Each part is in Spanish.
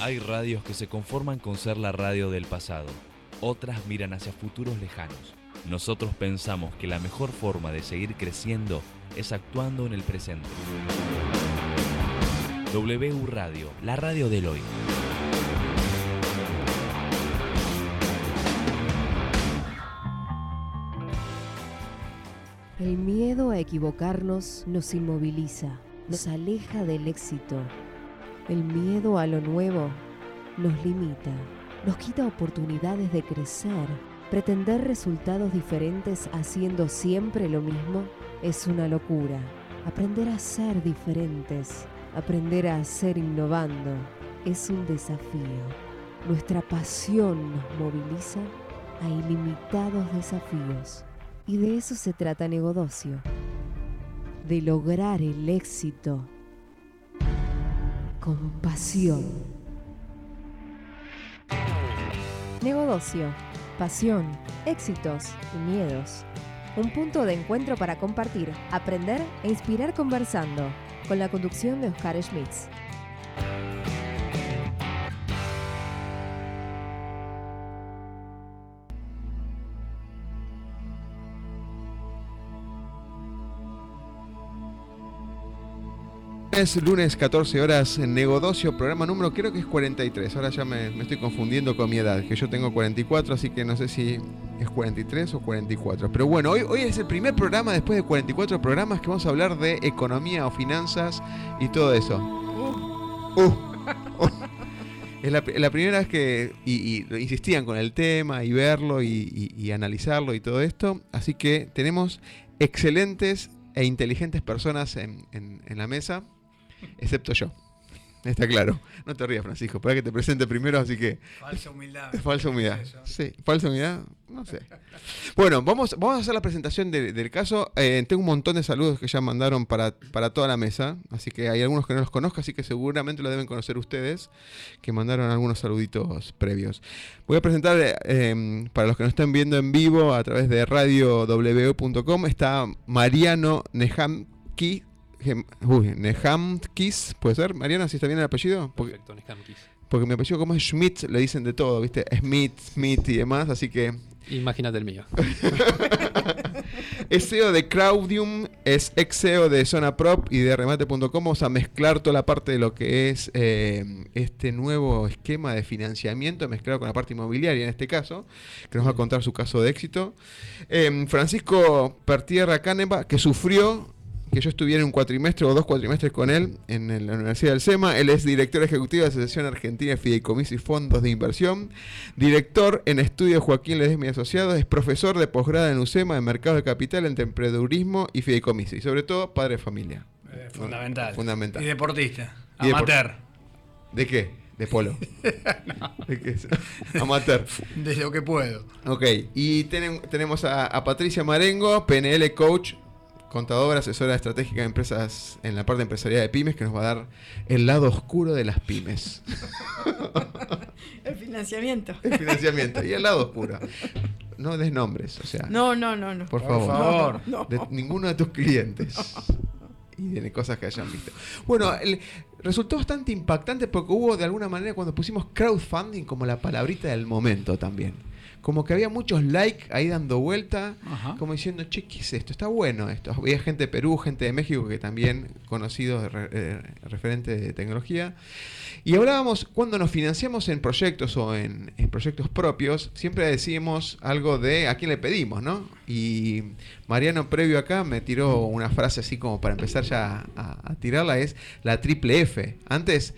Hay radios que se conforman con ser la radio del pasado. Otras miran hacia futuros lejanos. Nosotros pensamos que la mejor forma de seguir creciendo es actuando en el presente. WU Radio, la radio del hoy. El miedo a equivocarnos nos inmoviliza, nos aleja del éxito. El miedo a lo nuevo nos limita, nos quita oportunidades de crecer. Pretender resultados diferentes haciendo siempre lo mismo es una locura. Aprender a ser diferentes, aprender a ser innovando, es un desafío. Nuestra pasión nos moviliza a ilimitados desafíos. Y de eso se trata Negodocio, de lograr el éxito con pasión. Negodocio, pasión, éxitos y miedos. Un punto de encuentro para compartir, aprender e inspirar conversando, con la conducción de Oscar Schmitz. Es lunes 14 horas en Negodocio, programa número creo que es 43. Ahora ya me estoy confundiendo con mi edad, que yo tengo 44, así que no sé si es 43 o 44. Pero bueno, hoy es el primer programa después de 44 programas que vamos a hablar de economía o finanzas y todo eso. Es la primera vez que y insistían con el tema y verlo y analizarlo y todo esto. Así que tenemos excelentes e inteligentes personas en la mesa. Excepto yo. Está claro. No te rías, Francisco. Para que te presente primero, así que... Falsa humildad. Falsa humildad. Sí, falsa humildad. No sé. Bueno, vamos a hacer la presentación del caso. Tengo un montón de saludos que ya mandaron para toda la mesa. Así que hay algunos que no los conozco, así que seguramente lo deben conocer ustedes, que mandaron algunos saluditos previos. Voy a presentar, para los que nos están viendo en vivo a través de radiow.com, está Mariano Nehamki. Nehamkis, ¿puede ser? Mariana, si está bien el apellido. Perfecto, Nehamkis. Porque mi apellido como es Schmidt, le dicen de todo, ¿viste? Smith y demás, así que... Imagínate el mío. Es CEO de Crowdium, es ex CEO de Zona Prop y de Remate.com. Vamos a mezclar toda la parte de lo que es este nuevo esquema de financiamiento mezclado con la parte inmobiliaria en este caso, que nos va a contar su caso de éxito. Francisco Pertierra Caneva, que sufrió que yo estuviera un cuatrimestre o 2 cuatrimestres con él en la Universidad del SEMA. Él es director ejecutivo de la Asociación Argentina de Fideicomisos y Fondos de Inversión, director en estudios Joaquín Ledesma y Asociados, es profesor de posgrado en UCEMA de Mercado de Capital, Emprendedurismo y Fideicomisos, y sobre todo padre de familia. Fundamental. Fundamental. Y deportista. Y Amateur. ¿De qué? De polo. No. ¿De qué es? Amateur. De lo que puedo. Ok, y tenemos a Patricia Marengo, PNL Coach, contadora, asesora estratégica de empresas en la parte empresarial de pymes, que nos va a dar el lado oscuro de las pymes. El financiamiento. El financiamiento y el lado oscuro. No des nombres, o sea. No. Por favor. No. De ninguno de tus clientes. Y de cosas que hayan visto. Bueno, resultó bastante impactante porque hubo de alguna manera cuando pusimos crowdfunding como la palabrita del momento también. Como que había muchos likes ahí dando vuelta, Ajá. como diciendo, che, ¿qué es esto? Está bueno esto. Había gente de Perú, gente de México que también conocidos, referentes de tecnología. Y hablábamos, cuando nos financiamos en proyectos o en proyectos propios, siempre decimos algo de a quién le pedimos, ¿no? Y Mariano, previo acá, me tiró una frase así como para empezar ya a tirarla, es la triple F. Antes,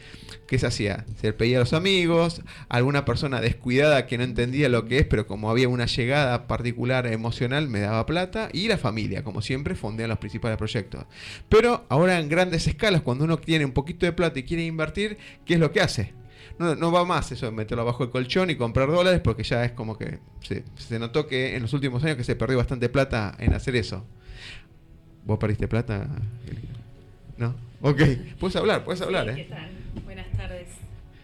¿qué se hacía? Se le pedía a los amigos, a alguna persona descuidada que no entendía lo que es, pero como había una llegada particular emocional, me daba plata, y la familia, como siempre, fondean los principales proyectos. Pero ahora en grandes escalas, cuando uno tiene un poquito de plata y quiere invertir, ¿qué es lo que hace? No va más eso de meterlo abajo del colchón y comprar dólares, porque ya es como que se notó que en los últimos años que se perdió bastante plata en hacer eso. ¿Vos perdiste plata? ¿No? Ok, puedes hablar, ¿Qué tal? Buenas tardes.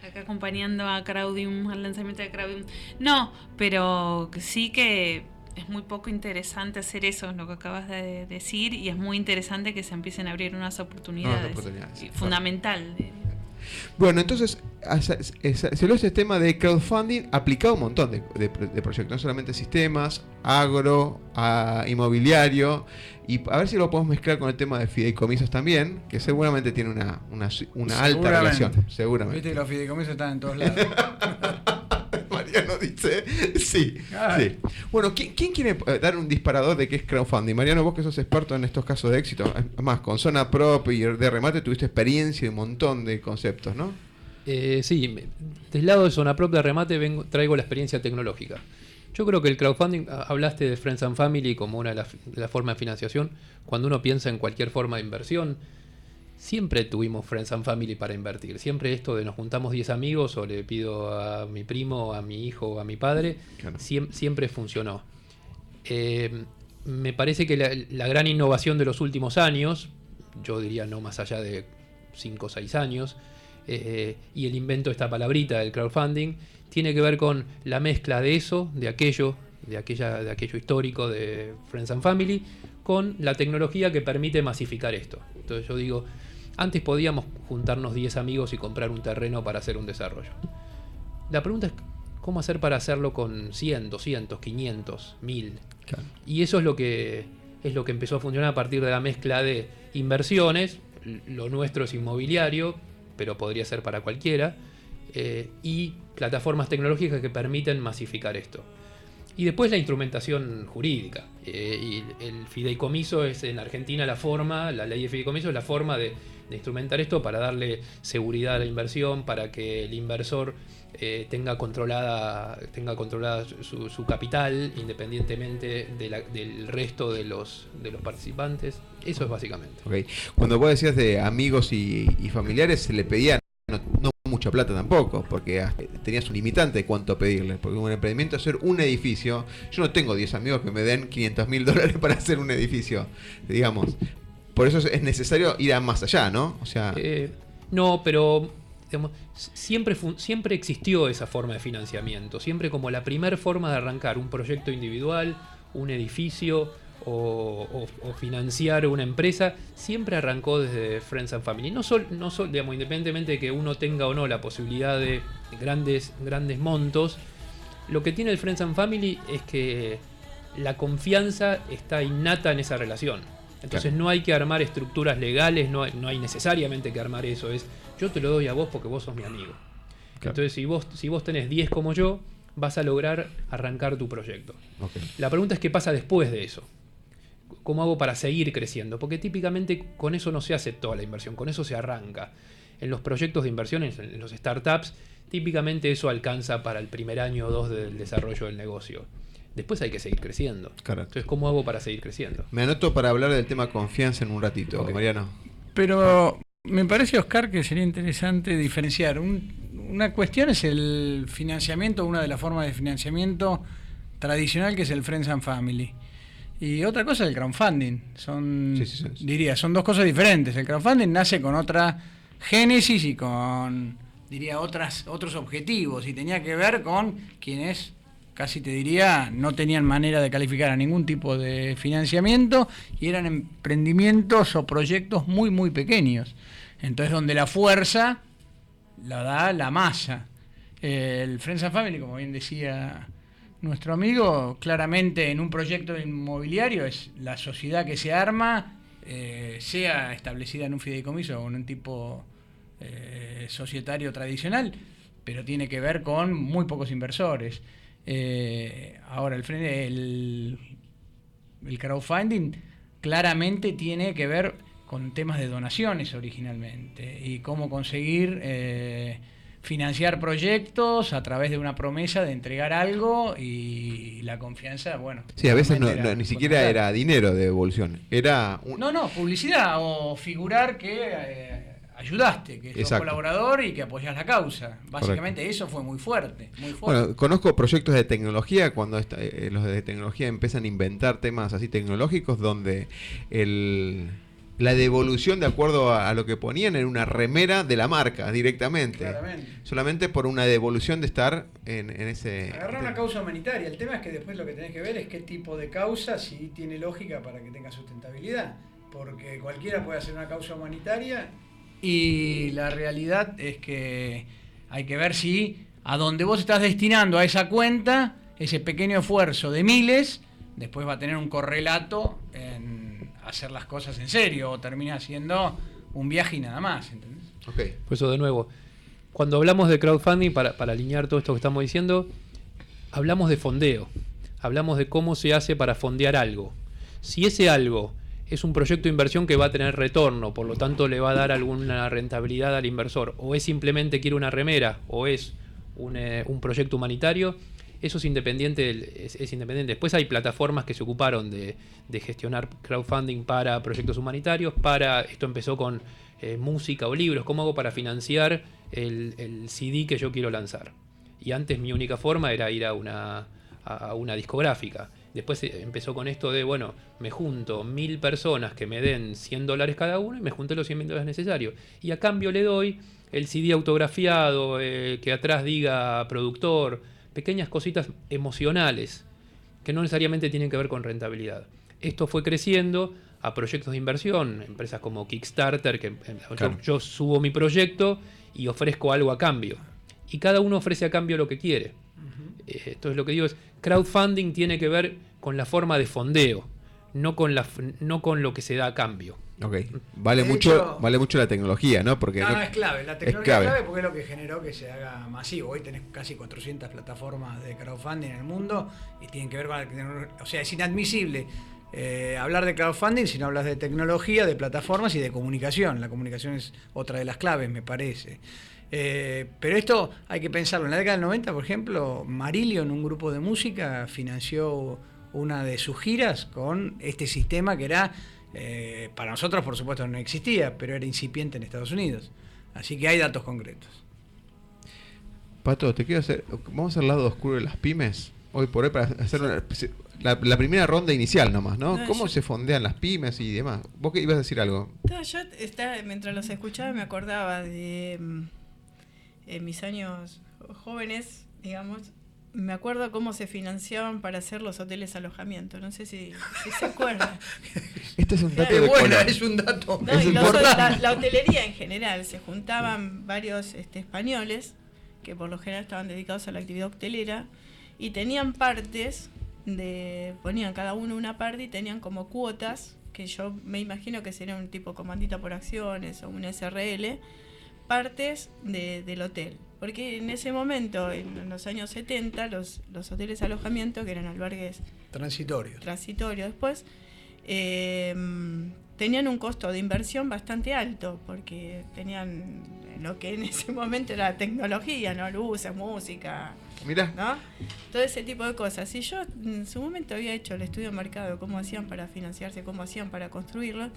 Acá acompañando a Crowdium, al lanzamiento de Crowdium. No, pero sí que es muy poco interesante hacer eso, lo que acabas de decir, y es muy interesante que se empiezan a abrir unas oportunidades. Sí, fundamental. Bueno, entonces salió ese tema de crowdfunding aplicado a un montón de proyectos, no solamente sistemas, agro, inmobiliario, y a ver si lo podemos mezclar con el tema de fideicomisos también, que seguramente tiene una alta relación, seguramente. Viste que los fideicomisos están en todos lados. Mariano dice, sí, Ay. sí. Bueno, ¿quién quiere dar un disparador de qué es crowdfunding? Mariano, vos que sos experto en estos casos de éxito, además con Zona Prop y de Remate tuviste experiencia y un montón de conceptos, ¿no? Sí, del lado de Zona Prop de Remate traigo la experiencia tecnológica. Yo creo que el crowdfunding, hablaste de Friends and Family como una de las formas de financiación. Cuando uno piensa en cualquier forma de inversión, siempre tuvimos Friends and Family para invertir. Siempre esto de nos juntamos 10 amigos o le pido a mi primo, a mi hijo o a mi padre, Claro. siempre funcionó. Me parece que la gran innovación de los últimos años, yo diría no más allá de 5 o 6 años, y el invento de esta palabrita del crowdfunding, tiene que ver con la mezcla de eso, de aquello histórico de Friends and Family, con la tecnología que permite masificar esto. Entonces yo digo, antes podíamos juntarnos 10 amigos y comprar un terreno para hacer un desarrollo. La pregunta es, ¿cómo hacer para hacerlo con 100, 200, 500, 1000? Claro. Y eso es lo que empezó a funcionar a partir de la mezcla de inversiones, lo nuestro es inmobiliario, pero podría ser para cualquiera, y plataformas tecnológicas que permiten masificar esto. Y después la instrumentación jurídica. Y el fideicomiso es en Argentina la ley de fideicomiso es la forma de instrumentar esto para darle seguridad a la inversión, para que el inversor tenga controlada su capital independientemente del resto de los participantes. Eso es básicamente. Okay. Cuando vos decías de amigos y familiares, se le pedía no mucha plata tampoco, porque tenías un limitante de cuánto pedirles, porque un emprendimiento hacer un edificio, yo no tengo 10 amigos que me den $500,000 para hacer un edificio, digamos. Por eso es necesario ir a más allá, ¿no? O sea, No, pero digamos, siempre existió esa forma de financiamiento, siempre como la primer forma de arrancar un proyecto individual, un edificio o financiar una empresa, siempre arrancó desde Friends and Family. No solo, digamos, independientemente de que uno tenga o no la posibilidad de grandes montos, lo que tiene el Friends and Family es que la confianza está innata en esa relación. Entonces no hay que armar estructuras legales, no hay necesariamente que armar eso. Es yo te lo doy a vos porque vos sos mi amigo. Claro. Entonces si vos tenés 10 como yo, vas a lograr arrancar tu proyecto. okay. La pregunta es qué pasa después de eso. ¿Cómo hago para seguir creciendo? Porque típicamente con eso no se hace toda la inversión, con eso se arranca. En los proyectos de inversión, en los startups, típicamente eso alcanza para el primer año o 2 del desarrollo del negocio. Después hay que seguir creciendo. Correcto. Entonces, ¿cómo hago para seguir creciendo? Me anoto para hablar del tema confianza en un ratito, Ok. Mariano. Pero me parece, Oscar, que sería interesante diferenciar. Una cuestión es el financiamiento, una de las formas de financiamiento tradicional, que es el Friends and Family. Y otra cosa es el crowdfunding. Son dos cosas diferentes. El crowdfunding nace con otra génesis y con, otros objetivos. Y tenía que ver con quienes, casi te diría, no tenían manera de calificar a ningún tipo de financiamiento y eran emprendimientos o proyectos muy, muy pequeños. Entonces, donde la fuerza la da la masa. El Friends and Family, como bien decía nuestro amigo, claramente en un proyecto inmobiliario es la sociedad que se arma, sea establecida en un fideicomiso o en un tipo societario tradicional, pero tiene que ver con muy pocos inversores. Ahora, el crowdfunding claramente tiene que ver con temas de donaciones originalmente y cómo conseguir financiar proyectos a través de una promesa de entregar algo y la confianza, bueno. Sí, a veces realmente ni siquiera era dinero de devolución, era publicidad o figurar que ayudaste, que sos Exacto. colaborador y que apoyás la causa. Básicamente eso fue muy fuerte, muy fuerte. Bueno, conozco proyectos de tecnología cuando los de tecnología empiezan a inventar temas así tecnológicos donde la devolución de acuerdo a lo que ponían era una remera de la marca directamente. Claramente. Solamente por una devolución de estar en ese... Agarrar una causa humanitaria. El tema es que después lo que tenés que ver es qué tipo de causa, si tiene lógica para que tenga sustentabilidad. Porque cualquiera puede hacer una causa humanitaria y la realidad es que hay que ver si a donde vos estás destinando a esa cuenta, ese pequeño esfuerzo de miles, después va a tener un correlato en hacer las cosas en serio, o termina siendo un viaje y nada más, ¿entendés? Ok. Por eso, de nuevo, cuando hablamos de crowdfunding, para alinear todo esto que estamos diciendo, hablamos de fondeo. Hablamos de cómo se hace para fondear algo. Si ese algo es un proyecto de inversión que va a tener retorno, por lo tanto le va a dar alguna rentabilidad al inversor, o es simplemente quiere una remera, o es un proyecto humanitario, eso es independiente, es independiente. Después hay plataformas que se ocuparon de gestionar crowdfunding para proyectos humanitarios, esto empezó con música o libros, ¿cómo hago para financiar el CD que yo quiero lanzar? Y antes mi única forma era ir a una discográfica. Después empezó con esto de, bueno, me junto 1000 personas que me den $100 cada uno y me junté los $100.000 necesarios. Y a cambio le doy el CD autografiado, que atrás diga productor, pequeñas cositas emocionales que no necesariamente tienen que ver con rentabilidad. Esto fue creciendo a proyectos de inversión, empresas como Kickstarter, que Claro. yo subo mi proyecto y ofrezco algo a cambio. Y cada uno ofrece a cambio lo que quiere. Entonces lo que digo es, crowdfunding tiene que ver con la forma de fondeo, no con lo que se da a cambio. Ok. Vale De mucho, hecho- vale mucho la tecnología, ¿no? Porque No, no- es clave, la es tecnología es clave. clave porque es lo que generó que se haga masivo. Hoy tenés casi 400 plataformas de crowdfunding en el mundo y tienen que ver con la tecnología. O sea, es inadmisible hablar de crowdfunding si no hablas de tecnología, de plataformas y de comunicación. La comunicación es otra de las claves, me parece. Pero esto hay que pensarlo. En la década del 90, por ejemplo, Marillion, un grupo de música, financió una de sus giras con este sistema que era, para nosotros por supuesto no existía, pero era incipiente en Estados Unidos. Así que hay datos concretos. Pato, te quiero hacer. Vamos al lado oscuro de las pymes. Hoy por hoy, para hacer la primera ronda inicial nomás, ¿no? No, ¿Cómo yo- se fondean las pymes y demás? ¿Vos qué ibas a decir algo? No, yo mientras los escuchaba me acordaba de en mis años jóvenes, digamos, me acuerdo cómo se financiaban para hacer los hoteles alojamiento. No sé si se acuerdan. Este es un dato Qué de bueno, color. es un dato. No, Es y importante. la hotelería en general, se juntaban varios españoles que por lo general estaban dedicados a la actividad hotelera y tenían partes ponían cada uno una parte y tenían como cuotas, que yo me imagino que sería un tipo comandita por acciones o un SRL, partes del hotel. Porque en ese momento, en los años 70, los hoteles alojamiento, que eran albergues Transitorio. transitorio después, tenían un costo de inversión bastante alto, porque tenían lo que en ese momento era tecnología, ¿no? Luces, música, Mirá. ¿no? Todo ese tipo de cosas. Y yo en su momento había hecho el estudio de mercado, cómo hacían para financiarse, cómo hacían para construirlo,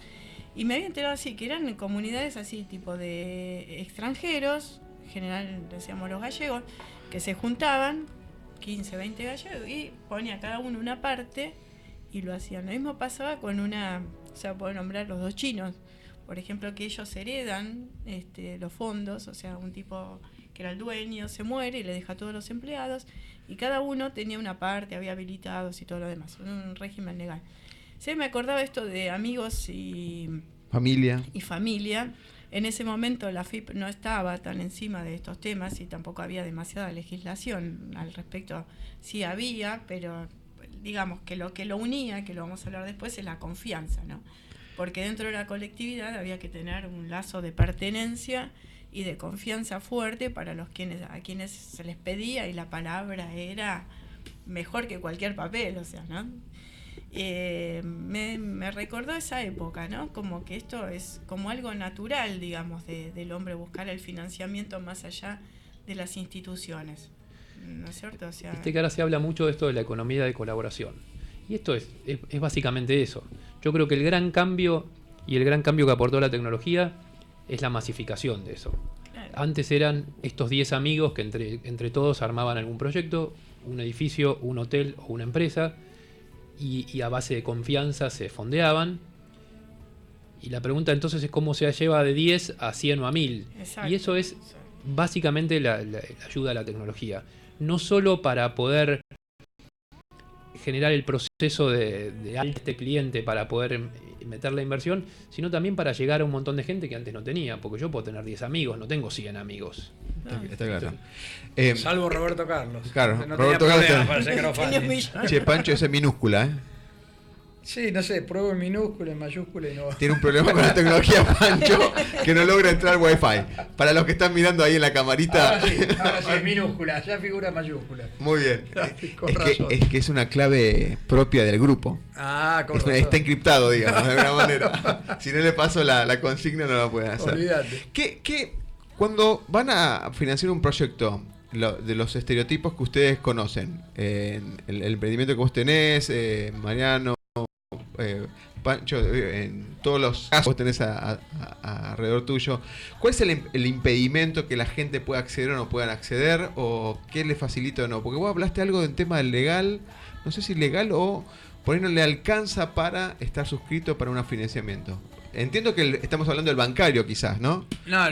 y me había enterado así, que eran comunidades así, tipo de extranjeros, en general decíamos los gallegos, que se juntaban, 15, 20 gallegos, y ponía cada uno una parte y lo hacían. Lo mismo pasaba con o sea, puedo nombrar los dos chinos, por ejemplo, que ellos heredan los fondos, o sea, un tipo que era el dueño se muere y le deja a todos los empleados, y cada uno tenía una parte, había habilitados y todo lo demás, un régimen legal. Sí, me acordaba esto de amigos y Familia. familia. En ese momento la FIP no estaba tan encima de estos temas y tampoco había demasiada legislación al respecto. Sí había, pero digamos que lo unía, que lo vamos a hablar después, es la confianza, ¿no? Porque dentro de la colectividad había que tener un lazo de pertenencia y de confianza fuerte para a quienes se les pedía, y la palabra era mejor que cualquier papel, o sea, ¿no? Me recordó esa época, ¿no? Como que esto es como algo natural, digamos, del hombre, buscar el financiamiento más allá de las instituciones, ¿no es cierto? O sea, Viste que ahora se habla mucho de esto de la economía de colaboración. Y esto es básicamente eso. Yo creo que el gran cambio que aportó la tecnología es la masificación de eso. claro. Antes eran estos 10 amigos que entre todos armaban algún proyecto, un edificio, un hotel o una empresa, y a base de confianza se fondeaban. Y la pregunta entonces es cómo se lleva de 10 a 100 o a 1000. Exacto. Y eso es básicamente la ayuda a la tecnología. No solo para poder generar el proceso de este cliente para poder meter la inversión, sino también para llegar a un montón de gente que antes no tenía, porque yo puedo tener 10 amigos, no tengo 100 amigos. Está claro. Salvo Roberto Carlos. Claro, no Roberto tenía Carlos problema para hacer crowdfunding. Che, Pancho, esa es minúscula, ¿eh? Sí, no sé, pruebo en minúscula, en mayúscula y no. Tiene un problema con la tecnología, Pancho, que no logra entrar al Wi-Fi. Para los que están mirando ahí en la camarita. Ahora sí es minúscula, ya figura mayúscula. Muy bien. Con razón. Es que es una clave propia del grupo. Con razón. Está encriptado, digamos, de alguna manera. Si no le paso la consigna, no la pueden hacer. Olvídate. Cuando van a financiar un proyecto, de los estereotipos que ustedes conocen, el emprendimiento que vos tenés, Mariano, Pancho, en todos los casos que vos tenés alrededor tuyo, ¿cuál es el impedimento que la gente pueda acceder o no puedan acceder? ¿O qué le facilita o no? Porque vos hablaste algo del tema legal, no sé si legal o por ahí no le alcanza para estar suscrito para un financiamiento. Entiendo que estamos hablando del bancario quizás, ¿no? No,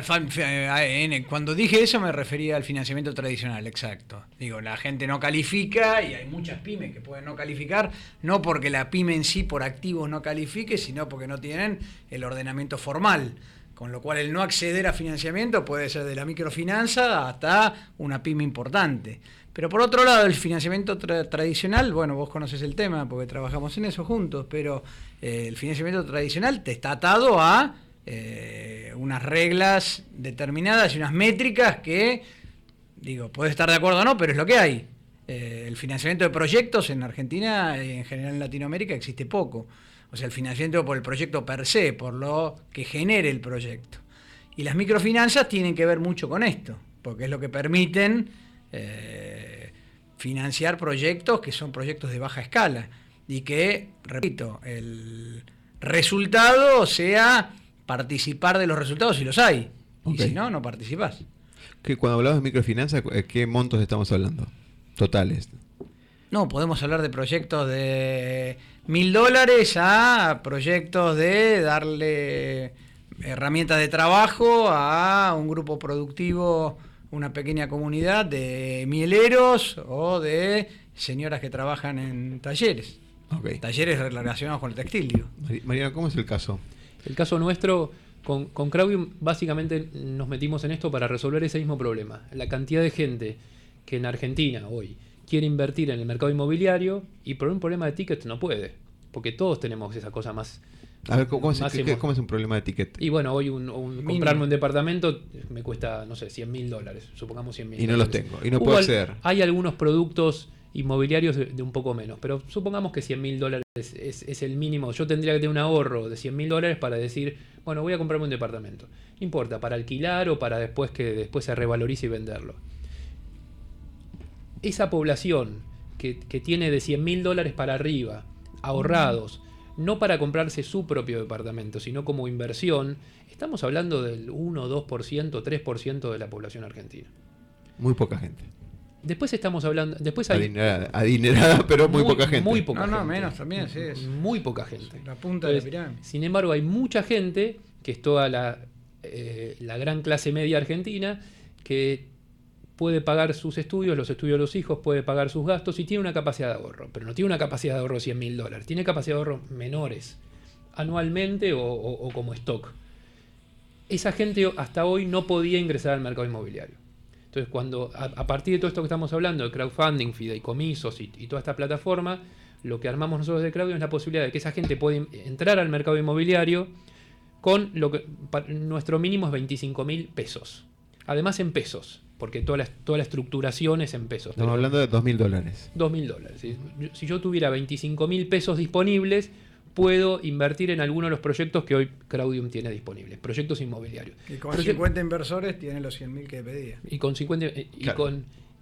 cuando dije eso me refería al financiamiento tradicional, exacto. Digo, la gente no califica y hay muchas pymes que pueden no calificar, no porque la pyme en sí por activos no califique, sino porque no tienen el ordenamiento formal. Con lo cual el no acceder a financiamiento puede ser de la microfinanza hasta una pyme importante. Pero por otro lado, el financiamiento tradicional, bueno, vos conoces el tema porque trabajamos en eso juntos, pero el financiamiento tradicional te está atado a unas reglas determinadas y unas métricas que, digo, podés estar de acuerdo o no, pero es lo que hay. El financiamiento de proyectos en Argentina, en general en Latinoamérica, existe poco. O sea, el financiamiento por el proyecto per se, por lo que genere el proyecto. Y las microfinanzas tienen que ver mucho con esto, porque es lo que permiten financiar proyectos que son proyectos de baja escala y que, repito, el resultado sea participar de los resultados si los hay. Okay. Y si no, no participás. Que cuando hablamos de microfinanzas, ¿qué montos estamos hablando? Totales. No, podemos hablar de proyectos de $1.000 a proyectos de darle herramientas de trabajo a un grupo productivo, una pequeña comunidad de mieleros o de señoras que trabajan en talleres. Okay. Talleres relacionados con el textil, digo. Mariano, ¿cómo es el caso? El caso nuestro, con Crowdium, básicamente nos metimos en esto para resolver ese mismo problema. La cantidad de gente que en Argentina hoy quiere invertir en el mercado inmobiliario y por un problema de ticket no puede. Porque todos tenemos esa cosa más... A ver, ¿cómo es un problema de ticket? Y bueno, hoy comprarme un departamento me cuesta, no sé, $100.000, supongamos $100.000. Y no los tengo, y no puedo acceder. Hay algunos productos inmobiliarios de un poco menos, pero supongamos que $100.000 es el mínimo. Yo tendría que tener un ahorro de $100.000 para decir, bueno, voy a comprarme un departamento. No importa, para alquilar o para después que después se revalorice y venderlo. Esa población que tiene de $100.000 para arriba, ahorrados, no para comprarse su propio departamento, sino como inversión, estamos hablando del 1, 2%, 3% de la población argentina. Muy poca gente. Después estamos hablando... Después hay adinerada, pero muy poca gente. Muy poca gente. No, menos también, sí. Muy poca gente. La punta de la pirámide. Sin embargo, hay mucha gente, que es toda la gran clase media argentina, que puede pagar sus estudios, los estudios de los hijos, puede pagar sus gastos y tiene una capacidad de ahorro. Pero no tiene una capacidad de ahorro de $100.000. Tiene capacidad de ahorro menores, anualmente o como stock. Esa gente hasta hoy no podía ingresar al mercado inmobiliario. Entonces, cuando a partir de todo esto que estamos hablando, de crowdfunding, fideicomisos y toda esta plataforma, lo que armamos nosotros de Crowdium es la posibilidad de que esa gente pueda entrar al mercado inmobiliario con lo que nuestro mínimo es $25.000. Además en pesos, porque toda la estructuración es en pesos. Estamos hablando de $2.000. $2.000. Si yo tuviera $25.000 disponibles, puedo invertir en alguno de los proyectos que hoy Crowdium tiene disponibles, proyectos inmobiliarios. Y con 50 inversores tiene los 100.000 que pedía. Y con 50 claro.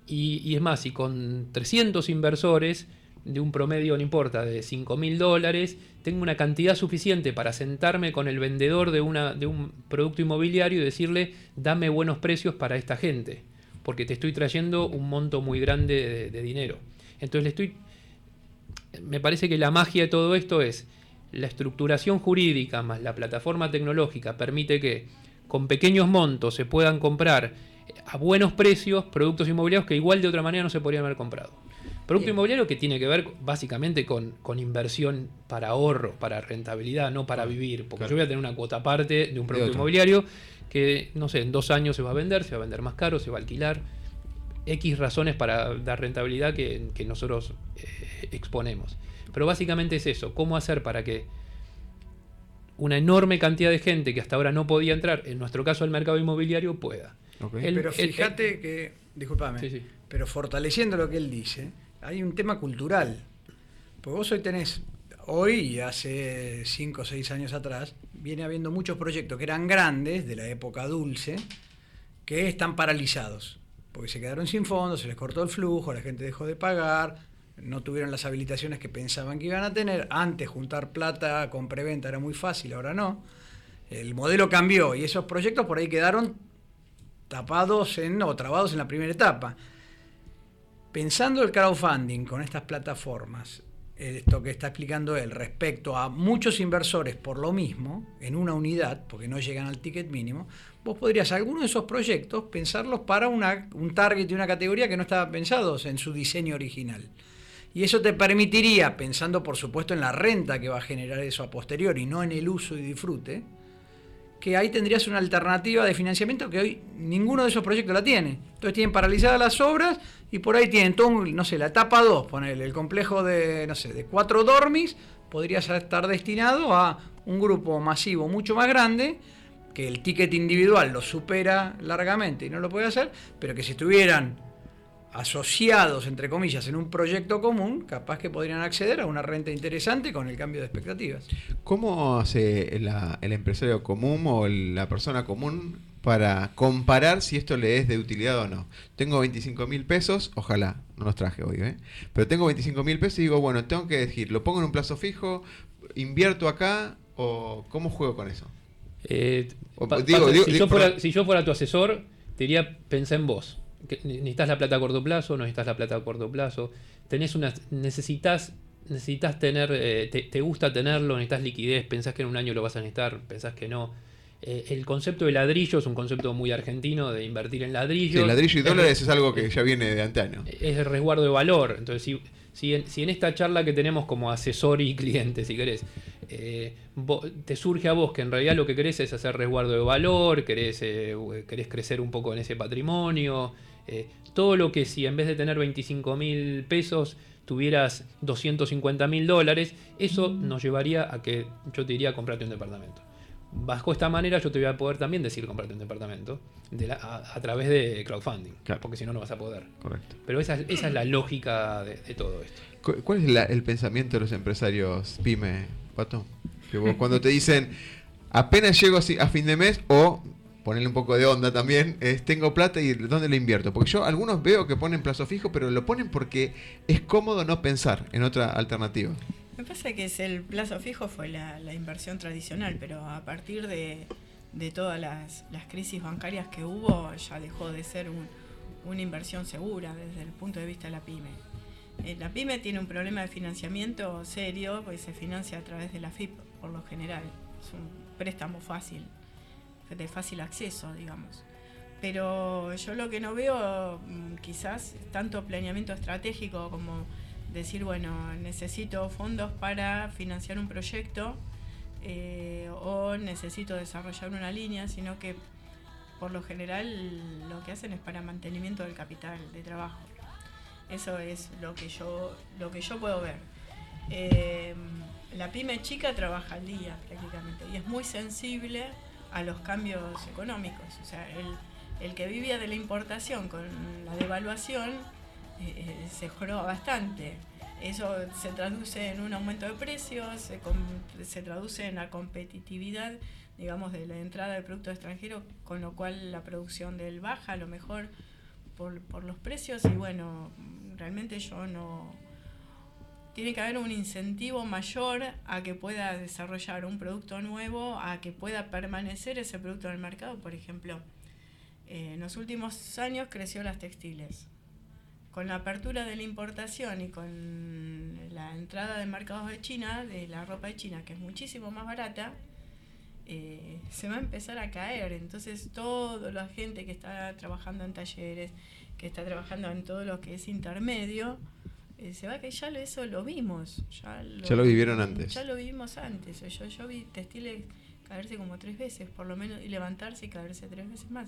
y es más, y con 300 inversores de un promedio, no importa, de $5.000, tengo una cantidad suficiente para sentarme con el vendedor de un producto inmobiliario y decirle, dame buenos precios para esta gente, porque te estoy trayendo un monto muy grande de dinero. Entonces me parece que la magia de todo esto es la estructuración jurídica más la plataforma tecnológica permite que con pequeños montos se puedan comprar a buenos precios productos inmobiliarios que igual de otra manera no se podrían haber comprado. Producto inmobiliario que tiene que ver básicamente con inversión para ahorro, para rentabilidad, no para vivir. Porque yo voy a tener una cuota aparte de un producto inmobiliario que, no sé, en 2 años se va a vender más caro, se va a alquilar. X razones para dar rentabilidad que nosotros exponemos. Pero básicamente es eso, cómo hacer para que una enorme cantidad de gente que hasta ahora no podía entrar, en nuestro caso al mercado inmobiliario, pueda. Pero fíjate que, discúlpame, pero fortaleciendo lo que él dice, hay un tema cultural. Porque vos hoy y hace 5 o 6 años atrás, viene habiendo muchos proyectos que eran grandes, de la época dulce, que están paralizados. Porque se quedaron sin fondos, se les cortó el flujo, la gente dejó de pagar, no tuvieron las habilitaciones que pensaban que iban a tener. Antes juntar plata con preventa era muy fácil, ahora no. El modelo cambió y esos proyectos por ahí quedaron trabados en la primera etapa. Pensando el crowdfunding con estas plataformas, esto que está explicando él respecto a muchos inversores por lo mismo, en una unidad, porque no llegan al ticket mínimo, vos podrías algunos de esos proyectos pensarlos para un target y una categoría que no estaban pensados en su diseño original. Y eso te permitiría, pensando por supuesto en la renta que va a generar eso a posteriori, no en el uso y disfrute, que ahí tendrías una alternativa de financiamiento que hoy ninguno de esos proyectos la tiene. Entonces tienen paralizadas las obras y por ahí tienen todo, la etapa 2, ponele, el complejo de 4 dormis, podría estar destinado a un grupo masivo mucho más grande, que el ticket individual lo supera largamente y no lo puede hacer, pero que si estuvieran asociados, entre comillas, en un proyecto común, capaz que podrían acceder a una renta interesante con el cambio de expectativas. ¿Cómo hace el empresario común o la persona común para comparar si esto le es de utilidad o no? Tengo 25.000 pesos, ojalá, no los traje hoy, pero tengo 25.000 pesos y digo, bueno, tengo que elegir, ¿lo pongo en un plazo fijo, invierto acá o cómo juego con eso? Si yo fuera tu asesor, te diría, pensá en vos. Necesitas la plata a corto plazo, no necesitas la plata a corto plazo, necesitas tener, te gusta tenerlo, necesitas liquidez, pensás que en un año lo vas a necesitar, pensás que no. El concepto de ladrillo es un concepto muy argentino de invertir en ladrillos. Sí, ladrillo y dólares es algo que ya viene de antaño. Es el resguardo de valor. Entonces, si en esta charla que tenemos como asesor y cliente, si querés, te surge a vos que en realidad lo que querés es hacer resguardo de valor, querés crecer un poco en ese patrimonio, todo lo que si en vez de tener 25.000 pesos tuvieras 250.000 dólares, eso nos llevaría a que yo te diría comprate un departamento. Bajo esta manera yo te voy a poder también decir comprate un departamento a través de crowdfunding, claro, porque si no, no vas a poder. Correcto. Pero esa es la lógica de todo esto. ¿Cuál es el pensamiento de los empresarios pyme, Pato? Que vos cuando te dicen apenas llego a fin de mes o ponerle un poco de onda también, tengo plata y ¿dónde la invierto? Porque yo algunos veo que ponen plazo fijo, pero lo ponen porque es cómodo no pensar en otra alternativa. Me parece que el plazo fijo fue la inversión tradicional, pero a partir de todas las crisis bancarias que hubo, ya dejó de ser una inversión segura desde el punto de vista de la pyme. La pyme tiene un problema de financiamiento serio, porque se financia a través de la FIP, por lo general. Es un préstamo fácil, de fácil acceso, digamos. Pero yo lo que no veo, quizás, tanto planeamiento estratégico como decir, bueno, necesito fondos para financiar un proyecto o necesito desarrollar una línea, sino que por lo general lo que hacen es para mantenimiento del capital de trabajo. Eso es lo que yo puedo ver. La pyme chica trabaja al día prácticamente y es muy sensible a los cambios económicos. O sea, el que vivía de la importación con la devaluación se joroba bastante. Eso se traduce en un aumento de precios, se traduce en la competitividad, digamos, de la entrada del producto extranjero, con lo cual la producción de él baja, a lo mejor por los precios, y bueno, realmente tiene que haber un incentivo mayor a que pueda desarrollar un producto nuevo, a que pueda permanecer ese producto en el mercado. Por ejemplo, en los últimos años creció las textiles. Con la apertura de la importación y con la entrada de mercados de China, de la ropa de China, que es muchísimo más barata, se va a empezar a caer. Entonces toda la gente que está trabajando en talleres, que está trabajando en todo lo que es intermedio, se va a caer. Ya eso lo vimos. Ya lo vivieron antes. Ya lo vivimos antes. Yo vi textiles caerse como 3 veces, por lo menos, y levantarse y caerse 3 veces más.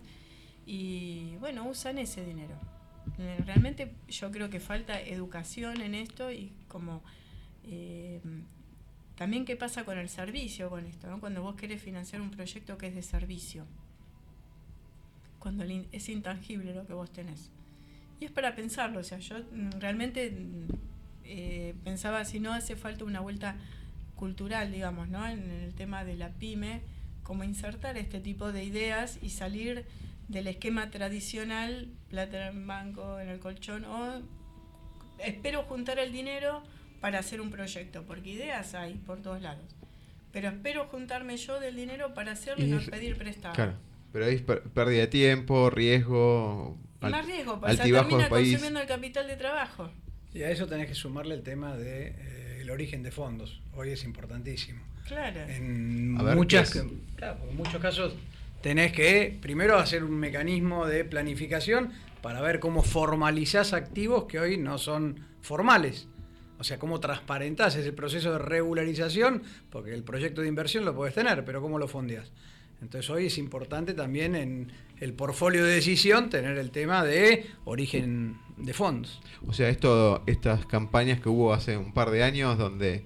Y bueno, usan ese dinero. Realmente yo creo que falta educación en esto y como... también qué pasa con el servicio con esto, ¿no? Cuando vos querés financiar un proyecto que es de servicio, cuando es intangible lo que vos tenés. Y es para pensarlo, o sea, yo realmente pensaba si no hace falta una vuelta cultural, digamos, ¿no? En el tema de la pyme, como insertar este tipo de ideas y salir del esquema tradicional, plata en el banco, en el colchón, o espero juntar el dinero para hacer un proyecto, porque ideas hay por todos lados. Pero espero juntarme yo del dinero para hacerlo y no pedir prestado. Claro, pero ahí es pérdida de tiempo, riesgo, más riesgo, porque altibajo termina del país. consumiendo el capital de trabajo. Y a eso tenés que sumarle el tema de el origen de fondos. Hoy es importantísimo. Claro. En A ver, muchos casos tenés que primero hacer un mecanismo de planificación para ver cómo formalizás activos que hoy no son formales. O sea, cómo transparentás ese proceso de regularización, porque el proyecto de inversión lo podés tener, pero cómo lo fondeás. Entonces hoy es importante también en el portfolio de decisión tener el tema de origen de fondos. O sea, estas campañas que hubo hace un par de años donde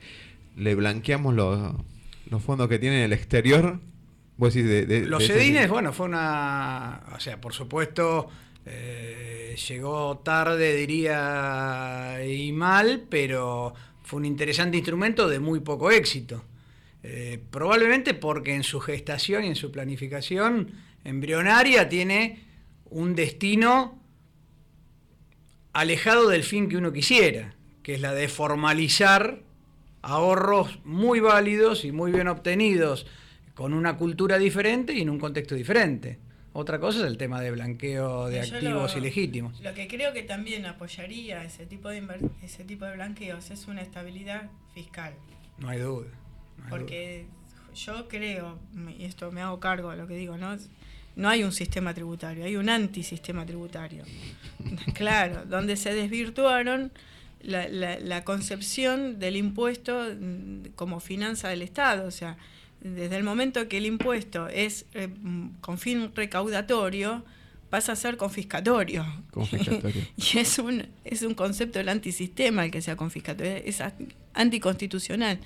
le blanqueamos los fondos que tienen en el exterior, vos decís los CEDINES, bueno, fue una... O sea, por supuesto... llegó tarde, diría, y mal, pero fue un interesante instrumento de muy poco éxito. Probablemente porque en su gestación y en su planificación embrionaria tiene un destino alejado del fin que uno quisiera, que es la de formalizar ahorros muy válidos y muy bien obtenidos con una cultura diferente y en un contexto diferente. Otra cosa es el tema de blanqueo de activos ilegítimos. Lo que creo que también apoyaría ese tipo de blanqueos es una estabilidad fiscal. No hay duda. Porque yo creo, y esto me hago cargo de lo que digo, no hay un sistema tributario, hay un antisistema tributario. Claro, donde se desvirtuaron la concepción del impuesto como finanza del Estado, o sea, desde el momento que el impuesto es con fin recaudatorio, pasa a ser confiscatorio. Y es un concepto del antisistema el que sea confiscatorio, es anticonstitucional.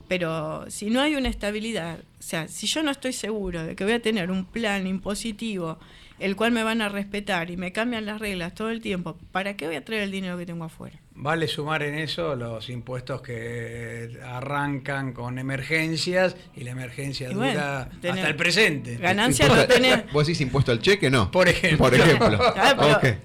Pero si no hay una estabilidad, o sea, si yo no estoy seguro de que voy a tener un plan impositivo, el cual me van a respetar y me cambian las reglas todo el tiempo, ¿para qué voy a traer el dinero que tengo afuera? Vale sumar en eso los impuestos que arrancan con emergencias y la emergencia dura hasta el presente. Ganancia lo tenés. ¿Vos decís impuesto al cheque? No. Por ejemplo.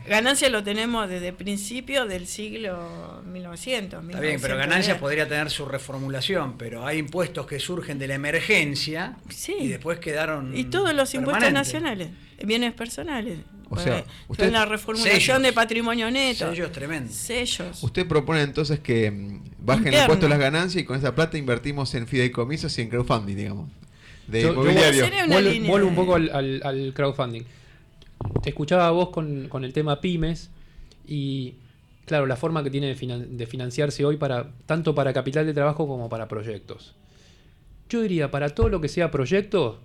Ganancia lo tenemos desde principio del siglo 1900. Está bien, pero ganancia podría tener su reformulación, pero hay impuestos que surgen de la emergencia y después quedaron. Y todos los impuestos nacionales, bienes personales. O sea, usted, la reformulación de patrimonio neto. Sellos tremendos. Sellos. Usted propone entonces que bajen el impuesto a las ganancias y con esa plata invertimos en fideicomisos y en crowdfunding, digamos. De inmobiliario. Vuelvo un poco al crowdfunding. Te escuchaba a vos con el tema pymes y, claro, la forma que tiene de financiarse hoy tanto para capital de trabajo como para proyectos. Yo diría, para todo lo que sea proyectos,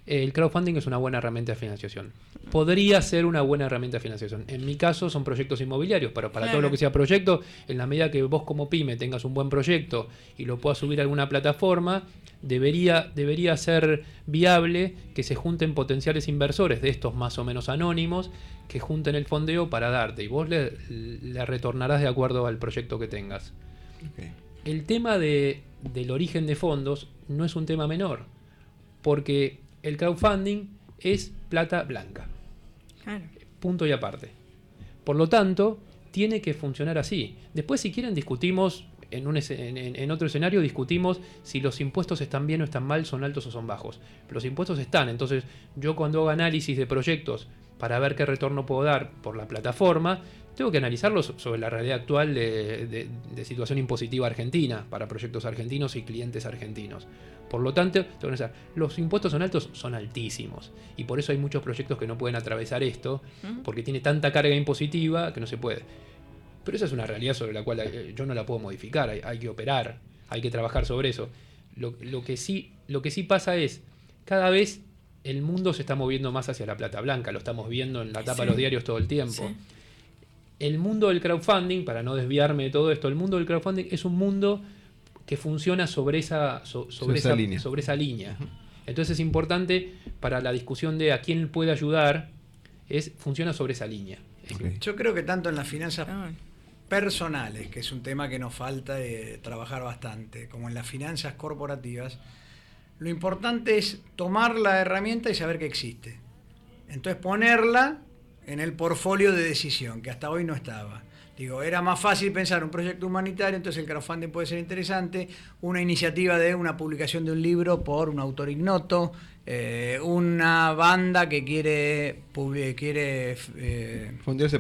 el crowdfunding es una buena herramienta de financiación. Podría ser una buena herramienta de financiación. En mi caso son proyectos inmobiliarios, pero para todo lo que sea proyecto, en la medida que vos como pyme tengas un buen proyecto y lo puedas subir a alguna plataforma, debería ser viable que se junten potenciales inversores de estos más o menos anónimos, que junten el fondeo para darte y vos le retornarás de acuerdo al proyecto que tengas. Okay. El tema del origen de fondos no es un tema menor, porque el crowdfunding es plata blanca. Claro. Punto y aparte. Por lo tanto, tiene que funcionar así. Después, si quieren, discutimos, en otro escenario, discutimos si los impuestos están bien o están mal, son altos o son bajos. Los impuestos están. Entonces, yo cuando hago análisis de proyectos para ver qué retorno puedo dar por la plataforma, tengo que analizarlo sobre la realidad actual de situación impositiva argentina para proyectos argentinos y clientes argentinos. Por lo tanto, tengo que analizar, los impuestos son altos, son altísimos. Y por eso hay muchos proyectos que no pueden atravesar esto, porque tiene tanta carga impositiva que no se puede. Pero esa es una realidad sobre la cual yo no la puedo modificar, hay que operar, hay que trabajar sobre eso. Lo que sí pasa es, cada vez el mundo se está moviendo más hacia la plata blanca, lo estamos viendo en la tapa de los diarios todo el tiempo. Sí. El mundo del crowdfunding, para no desviarme de todo esto, el mundo del crowdfunding es un mundo que funciona sobre esa línea. Entonces es importante para la discusión de a quién puede ayudar, funciona sobre esa línea. Okay. Yo creo que tanto en las finanzas personales, que es un tema que nos falta trabajar bastante, como en las finanzas corporativas, lo importante es tomar la herramienta y saber que existe. Entonces ponerla en el portfolio de decisión, que hasta hoy no estaba. Digo, era más fácil pensar un proyecto humanitario, entonces el crowdfunding puede ser interesante, una iniciativa de una publicación de un libro por un autor ignoto, una banda que quiere fundirse,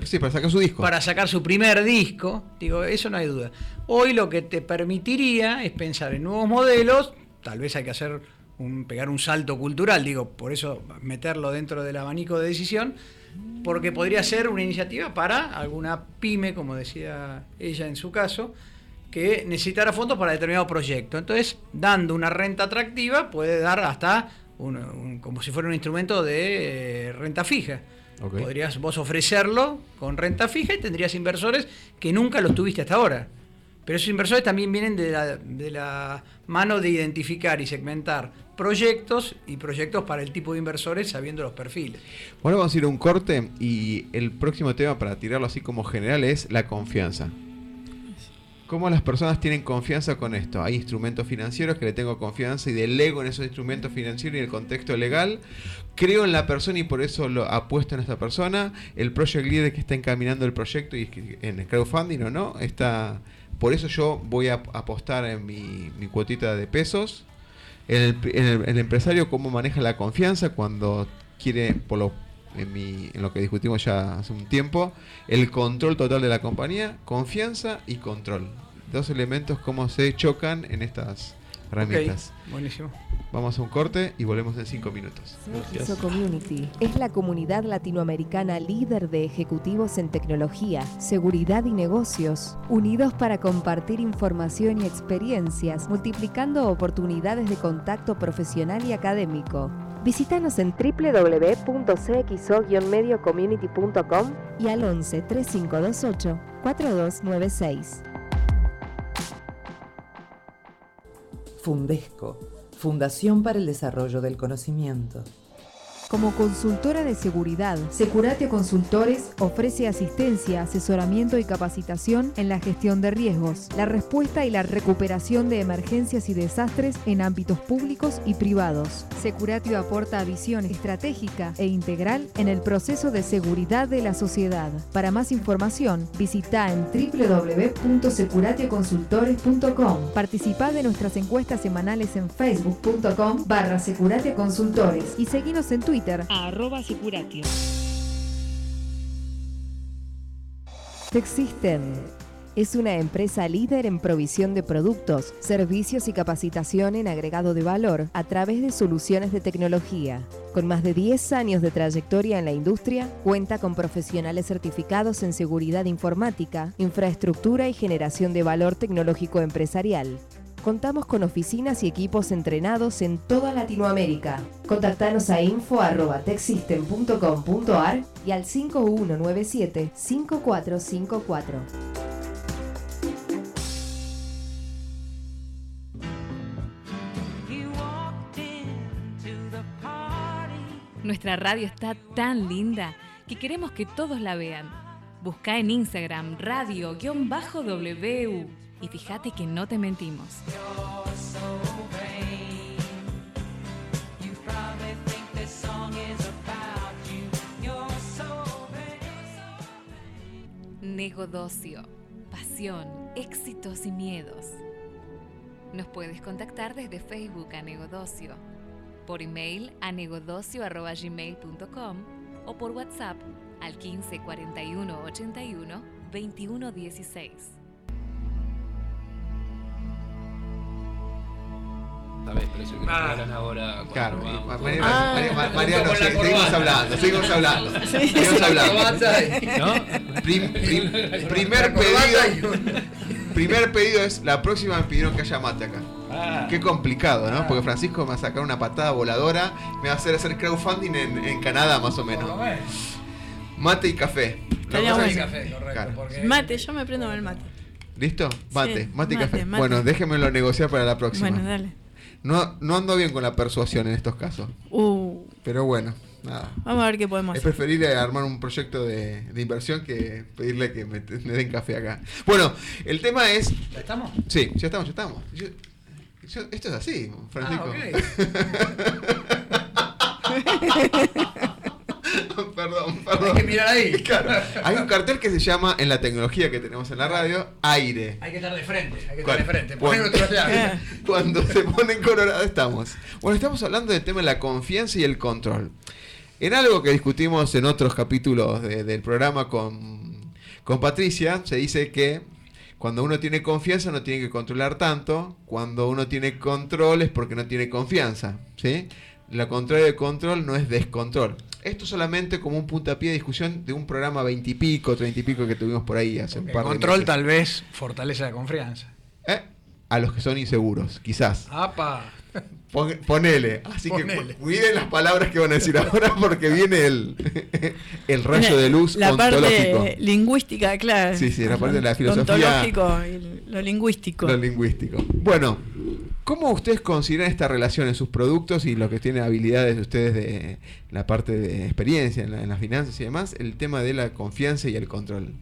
sí, para sacar su disco. Para sacar su primer disco, digo, eso no hay duda. Hoy lo que te permitiría es pensar en nuevos modelos, tal vez hay que pegar un salto cultural, digo, por eso meterlo dentro del abanico de decisión, porque podría ser una iniciativa para alguna pyme, como decía ella en su caso, que necesitara fondos para determinado proyecto. Entonces, dando una renta atractiva, puede dar hasta como si fuera un instrumento de renta fija. Okay. Podrías vos ofrecerlo con renta fija y tendrías inversores que nunca los tuviste hasta ahora. Pero esos inversores también vienen de la mano de identificar y segmentar proyectos para el tipo de inversores sabiendo los perfiles. Bueno, vamos a ir a un corte y el próximo tema para tirarlo así como general es la confianza. ¿Cómo las personas tienen confianza con esto? Hay instrumentos financieros que le tengo confianza y delego en esos instrumentos financieros y en el contexto legal. Creo en la persona y por eso lo apuesto en esta persona. El project leader que está encaminando el proyecto y en el crowdfunding o no, por eso yo voy a apostar en mi cuotita de pesos. El empresario, cómo maneja la confianza cuando quiere, en lo que discutimos ya hace un tiempo, el control total de la compañía, confianza y control. Dos elementos, cómo se chocan en estas herramientas. Okay, buenísimo. Vamos a un corte y volvemos en 5 minutos. CXO Community es la comunidad latinoamericana líder de ejecutivos en tecnología, seguridad y negocios, unidos para compartir información y experiencias, multiplicando oportunidades de contacto profesional y académico. Visítanos en www.cxo-mediocommunity.com y al 11 3528 4296. Fundesco, Fundación para el Desarrollo del Conocimiento. Como consultora de seguridad, Securatio Consultores ofrece asistencia, asesoramiento y capacitación en la gestión de riesgos, la respuesta y la recuperación de emergencias y desastres en ámbitos públicos y privados. Securatio aporta visión estratégica e integral en el proceso de seguridad de la sociedad. Para más información, visita en www.securatioconsultores.com. Participá de nuestras encuestas semanales en facebook.com/Securatio Consultores y seguinos en Twitter @Securatio. TechSystem es una empresa líder en provisión de productos, servicios y capacitación en agregado de valor a través de soluciones de tecnología. Con más de 10 años de trayectoria en la industria, cuenta con profesionales certificados en seguridad informática, infraestructura y generación de valor tecnológico empresarial. Contamos con oficinas y equipos entrenados en toda Latinoamérica. Contactanos a info@techsystem.com.ar y al 5197-5454. Nuestra radio está tan linda que queremos que todos la vean. Busca en Instagram radio_WU y fíjate que no te mentimos. Negodocio, pasión, éxitos y miedos. Nos puedes contactar desde Facebook a Negodocio, por email a negodocio@gmail.com o por WhatsApp al 15 41 81 21 16. ¿Sabes? Pero eso que nos regalan ahora. Claro, vamos. Mariano, seguimos hablando. Seguimos hablando. ¿No? Primer pedido es, la próxima me pidieron que haya mate acá. Qué complicado, ¿no? Porque Francisco me va a sacar una patada voladora, me va a hacer crowdfunding en Canadá más o menos. Mate y café. Mate y café, correcto. Claro. Porque... Mate, yo me prendo con el mate. ¿Listo? Mate, Sí, mate y café. mate. Bueno, déjenmelo negociar para la próxima. Bueno, dale. No ando bien con la persuasión en estos casos. Pero bueno, nada. Vamos a ver qué podemos Es hacer. preferible armar un proyecto de inversión que pedirle que me den café acá. Bueno, el tema es... ¿Ya estamos? Sí, ya estamos. Esto es así, Francisco. Perdón. Hay que mirar ahí. Claro. Hay un cartel que se llama, en la tecnología que tenemos en la radio, aire. Hay que estar de frente. Cuando- Poner otro lado. Cuando se pone en colorado estamos. Bueno, estamos hablando del tema de la confianza y el control. En algo que discutimos en otros capítulos del programa con Patricia, se dice que cuando uno tiene confianza no tiene que controlar tanto. Cuando uno tiene control es porque no tiene confianza, ¿sí? La contraria de control no es descontrol. Esto solamente como un puntapié de discusión de un programa 20 y pico, 30 y pico que tuvimos por ahí hace un par de Control meses. tal vez fortalece la confianza. A los que son inseguros, quizás. ¡Apa! Ponele. Así Ponele. que cuiden las palabras que van a decir ahora porque viene el rayo de luz la ontológico. parte lingüística, claro. Sí, la parte de la filosofía. Ontológico y lo lingüístico. Lo lingüístico. Bueno, ¿cómo ustedes consideran esta relación en sus productos y lo que tienen habilidades de ustedes de la parte de experiencia en las finanzas y demás, el tema de la confianza y el control?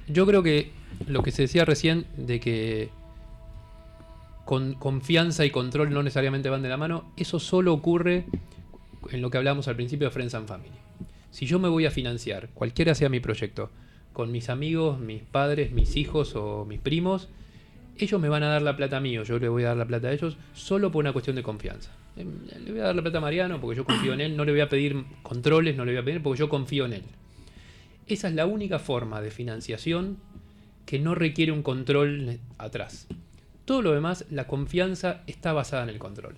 Yo creo que lo que se decía recién de que con confianza y control no necesariamente van de la mano, eso solo ocurre en lo que hablamos al principio de Friends and Family. Si yo me voy a financiar, cualquiera sea mi proyecto, con mis amigos, mis padres, mis hijos o mis primos, ellos me van a dar la plata a mí o yo le voy a dar la plata a ellos solo por una cuestión de confianza. Le voy a dar la plata a Mariano porque yo confío en él, no le voy a pedir controles, no le voy a pedir porque yo confío en él. Esa es la única forma de financiación que no requiere un control atrás. Todo lo demás, la confianza está basada en el control.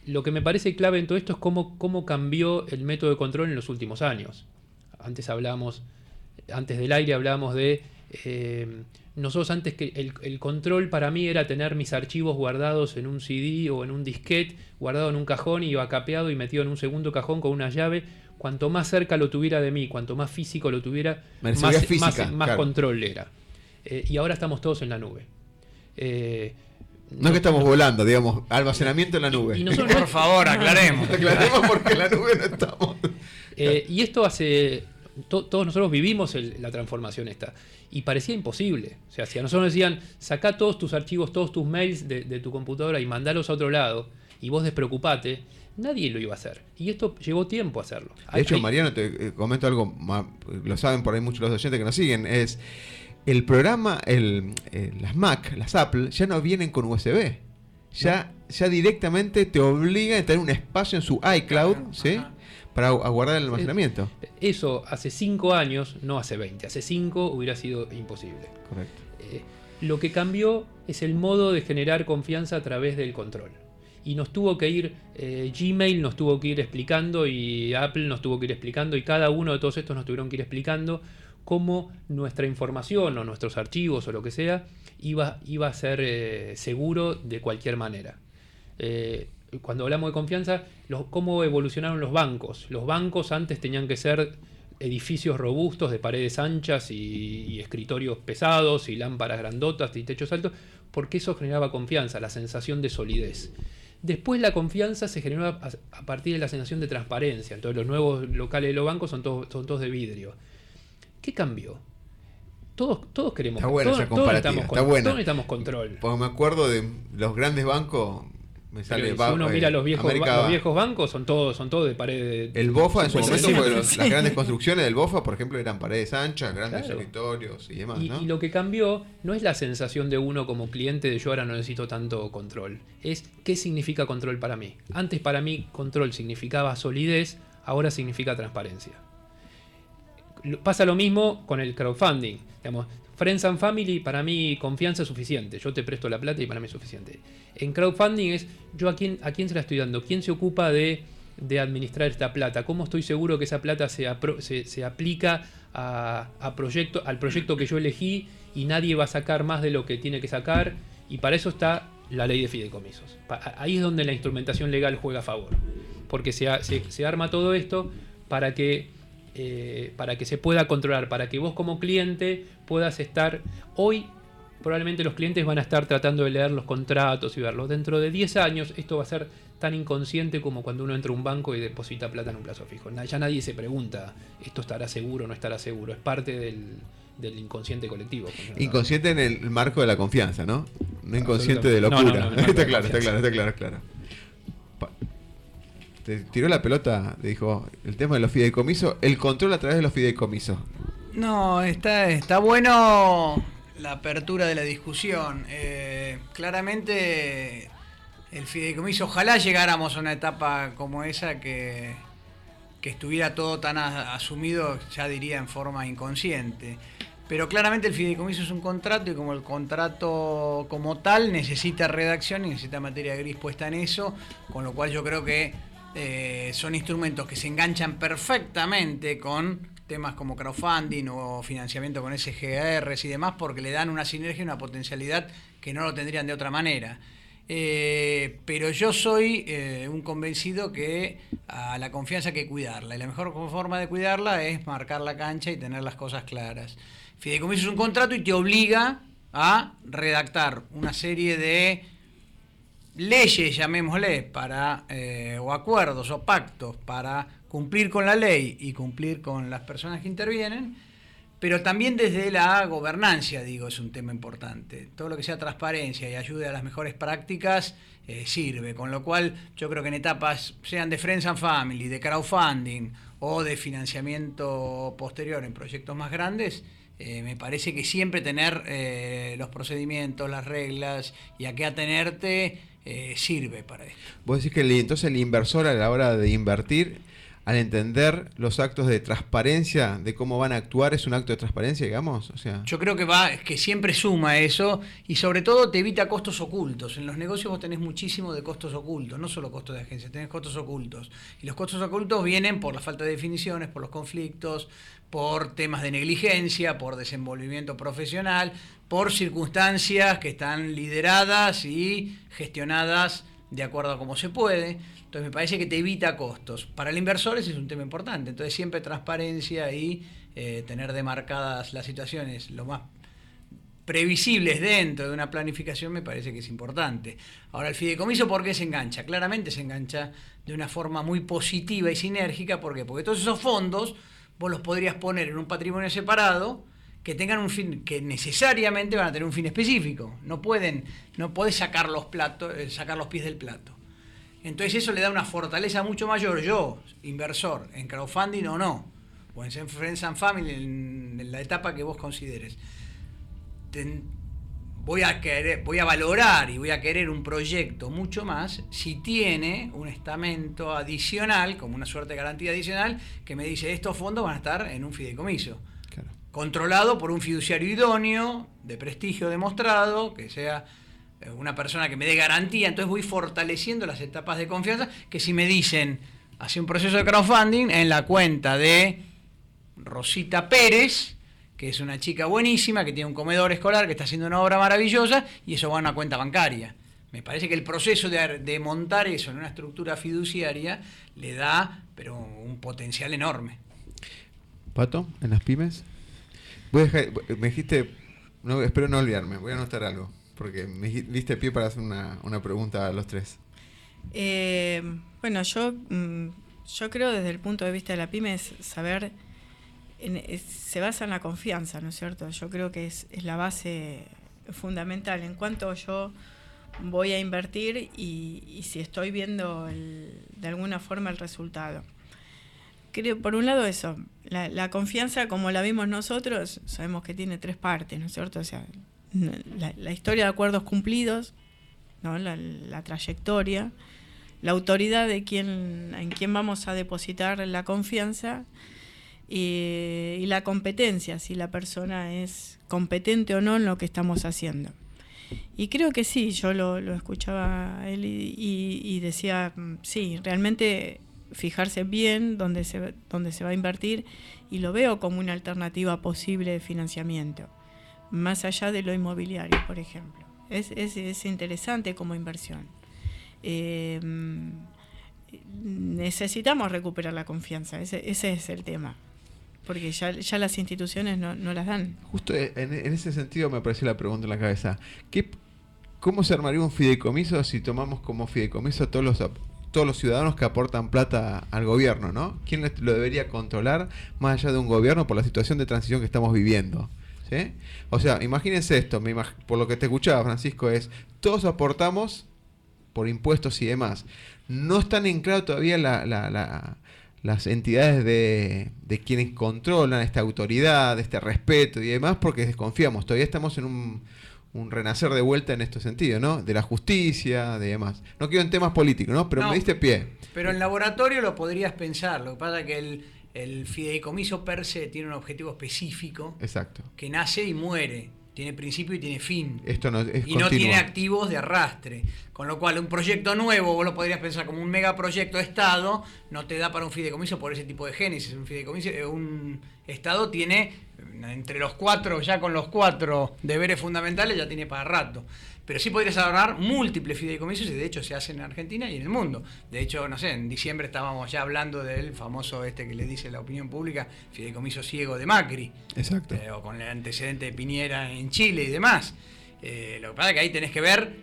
Lo que me parece clave en todo esto es cómo cambió el método de control en los últimos años. Antes del aire hablábamos de... nosotros antes que el control para mí era tener mis archivos guardados en un CD o en un disquete, guardado en un cajón y bacapeado y metido en un segundo cajón con una llave. Cuanto más cerca lo tuviera de mí, cuanto más físico lo tuviera, más claro. Control era. Y ahora estamos todos en la nube. No es que estamos volando, digamos, almacenamiento en la nube. Y nosotros, por favor, aclaremos. Aclaremos porque en la nube no estamos. Y esto hace... todos nosotros vivimos la transformación esta. Y parecía imposible. O sea, si a nosotros nos decían, sacá todos tus archivos, todos tus mails de tu computadora y mandalos a otro lado, y vos despreocupate, nadie lo iba a hacer. Y esto llevó tiempo a hacerlo. De hecho, Mariano, te comento algo, lo saben por ahí muchos los oyentes que nos siguen, es el programa, las Mac, las Apple, ya no vienen con USB. Ya directamente te obligan a tener un espacio en su iCloud, ¿sí? Para guardar el almacenamiento. Eso hace 5 años, no hace 20, hace 5 hubiera sido imposible. Correcto. Lo que cambió es el modo de generar confianza a través del control. Y nos tuvo que ir, Gmail nos tuvo que ir explicando y Apple nos tuvo que ir explicando y cada uno de todos estos nos tuvieron que ir explicando cómo nuestra información o nuestros archivos o lo que sea iba a ser seguro de cualquier manera. Cuando hablamos de confianza, cómo evolucionaron los bancos. Los bancos antes tenían que ser edificios robustos de paredes anchas y escritorios pesados y lámparas grandotas y techos altos, porque eso generaba confianza, la sensación de solidez. Después la confianza se generó a partir de la sensación de transparencia. Entonces los nuevos locales de los bancos son todos de vidrio. ¿Qué cambió? Todos queremos... Está buena esa comparativa, está buena. Todos necesitamos control. Porque me acuerdo de los grandes bancos... Me sale si uno mira los viejos bancos, son todos de pared. El BOFA en su momento, sí. las grandes construcciones del BOFA, por ejemplo, eran paredes anchas, grandes escritorios y demás, ¿no? Y lo que cambió no es la sensación de uno como cliente de yo ahora no necesito tanto control. Es qué significa control para mí. Antes para mí control significaba solidez, ahora significa transparencia. Pasa lo mismo con el crowdfunding. Digamos, Friends and Family, para mí confianza es suficiente. Yo te presto la plata y para mí es suficiente. En crowdfunding es yo a quién se la estoy dando, quién se ocupa de administrar esta plata, cómo estoy seguro que esa plata se aplica al proyecto que yo elegí y nadie va a sacar más de lo que tiene que sacar, y para eso está la ley de fideicomisos. Ahí es donde la instrumentación legal juega a favor, porque se arma todo esto para que se pueda controlar, para que vos como cliente puedas estar. Hoy probablemente los clientes van a estar tratando de leer los contratos y verlos. Dentro de 10 años esto va a ser tan inconsciente como cuando uno entra a un banco y deposita plata en un plazo fijo. Ya nadie se pregunta, ¿esto estará seguro o no estará seguro? Es parte del inconsciente colectivo. Inconsciente en el marco de la confianza, ¿no? No inconsciente de locura. No, está claro. Te tiró la pelota, le dijo, el tema de los fideicomisos, el control a través de los fideicomisos. No, está bueno la apertura de la discusión. Claramente el fideicomiso, ojalá llegáramos a una etapa como esa que estuviera todo tan asumido, ya diría en forma inconsciente. Pero claramente el fideicomiso es un contrato, y como el contrato como tal necesita redacción y necesita materia gris puesta en eso, con lo cual yo creo que son instrumentos que se enganchan perfectamente con temas como crowdfunding o financiamiento con SGRs y demás, porque le dan una sinergia y una potencialidad que no lo tendrían de otra manera. Pero yo soy un convencido que a la confianza hay que cuidarla, y la mejor forma de cuidarla es marcar la cancha y tener las cosas claras. Fideicomiso es un contrato y te obliga a redactar una serie de leyes, llamémosle, o acuerdos o pactos para cumplir con la ley y cumplir con las personas que intervienen, pero también desde la gobernancia, es un tema importante. Todo lo que sea transparencia y ayude a las mejores prácticas sirve, con lo cual yo creo que en etapas, sean de Friends and Family, de crowdfunding o de financiamiento posterior en proyectos más grandes, me parece que siempre tener los procedimientos, las reglas y a qué atenerte sirve para esto. Vos decís que entonces el inversor, a la hora de invertir, al entender los actos de transparencia, de cómo van a actuar, es un acto de transparencia, digamos. O sea, yo creo que siempre suma eso, y sobre todo te evita costos ocultos. En los negocios vos tenés muchísimo de costos ocultos, no solo costos de agencia, tenés costos ocultos. Y los costos ocultos vienen por la falta de definiciones, por los conflictos, por temas de negligencia, por desenvolvimiento profesional, por circunstancias que están lideradas y gestionadas de acuerdo a cómo se puede. Entonces me parece que te evita costos. Para el inversor ese es un tema importante. Entonces siempre transparencia y tener demarcadas las situaciones lo más previsibles dentro de una planificación me parece que es importante. Ahora, el fideicomiso, ¿por qué se engancha? Claramente se engancha de una forma muy positiva y sinérgica. ¿Por qué? Porque todos esos fondos vos los podrías poner en un patrimonio separado que tengan un fin, que necesariamente van a tener un fin específico. No podés sacar los pies del plato. Entonces eso le da una fortaleza mucho mayor. Yo, inversor, en crowdfunding o no, o en Friends and Family, en la etapa que vos consideres, voy a valorar y voy a querer un proyecto mucho más si tiene un estamento adicional, como una suerte de garantía adicional, que me dice estos fondos van a estar en un fideicomiso. Claro. Controlado por un fiduciario idóneo, de prestigio demostrado, que sea una persona que me dé garantía. Entonces voy fortaleciendo las etapas de confianza, que si me dicen, hace un proceso de crowdfunding en la cuenta de Rosita Pérez, que es una chica buenísima, que tiene un comedor escolar, que está haciendo una obra maravillosa, y eso va a una cuenta bancaria. Me parece que el proceso de montar eso en una estructura fiduciaria le da, pero un potencial enorme. Pato, en las pymes. Me dijiste, no, espero no olvidarme, voy a anotar algo, porque me diste pie para hacer una pregunta a los tres. Bueno, yo creo desde el punto de vista de la pyme es saber, se basa en la confianza, ¿no es cierto? Yo creo que es la base fundamental en cuanto yo voy a invertir y si estoy viendo de alguna forma el resultado. Creo, por un lado eso, la confianza como la vimos nosotros, sabemos que tiene tres partes, ¿no es cierto? O sea, la historia de acuerdos cumplidos, ¿no? La trayectoria, la autoridad en quien vamos a depositar la confianza y la competencia, si la persona es competente o no en lo que estamos haciendo. Y creo que sí, yo lo escuchaba a él y decía, sí, realmente fijarse bien dónde se va a invertir, y lo veo como una alternativa posible de financiamiento, más allá de lo inmobiliario, por ejemplo. Es interesante como inversión. Necesitamos recuperar la confianza, ese es el tema, porque ya las instituciones no las dan. Justo en ese sentido me apareció la pregunta en la cabeza. ¿Cómo se armaría un fideicomiso si tomamos como fideicomiso a todos los ciudadanos que aportan plata al gobierno, ¿no? ¿Quién lo debería controlar más allá de un gobierno por la situación de transición que estamos viviendo? ¿Sí? O sea, imagínense esto, por lo que te escuchaba, Francisco, todos aportamos por impuestos y demás. No están en claro todavía las entidades de quienes controlan esta autoridad, este respeto y demás, porque desconfiamos. Todavía estamos en un renacer de vuelta en este sentido, ¿no? De la justicia, de demás. No quiero en temas políticos, ¿no? Pero me diste pie. Pero en laboratorio lo podrías pensar. Lo que pasa es que el fideicomiso per se tiene un objetivo específico. Exacto. Que nace y muere. Tiene principio y tiene fin. Esto no es y continuo. No tiene activos de arrastre. Con lo cual, un proyecto nuevo, vos lo podrías pensar como un megaproyecto de Estado, no te da para un fideicomiso por ese tipo de génesis. Un Estado tiene, entre los 4, ya con los 4 deberes fundamentales, ya tiene para rato. Pero sí podrías ahorrar múltiples fideicomisos, y de hecho se hacen en Argentina y en el mundo. De hecho, no sé, en diciembre estábamos ya hablando del famoso que le dice la opinión pública, fideicomiso ciego de Macri. Exacto. O con el antecedente de Piñera en Chile y demás. Lo que pasa es que ahí tenés que ver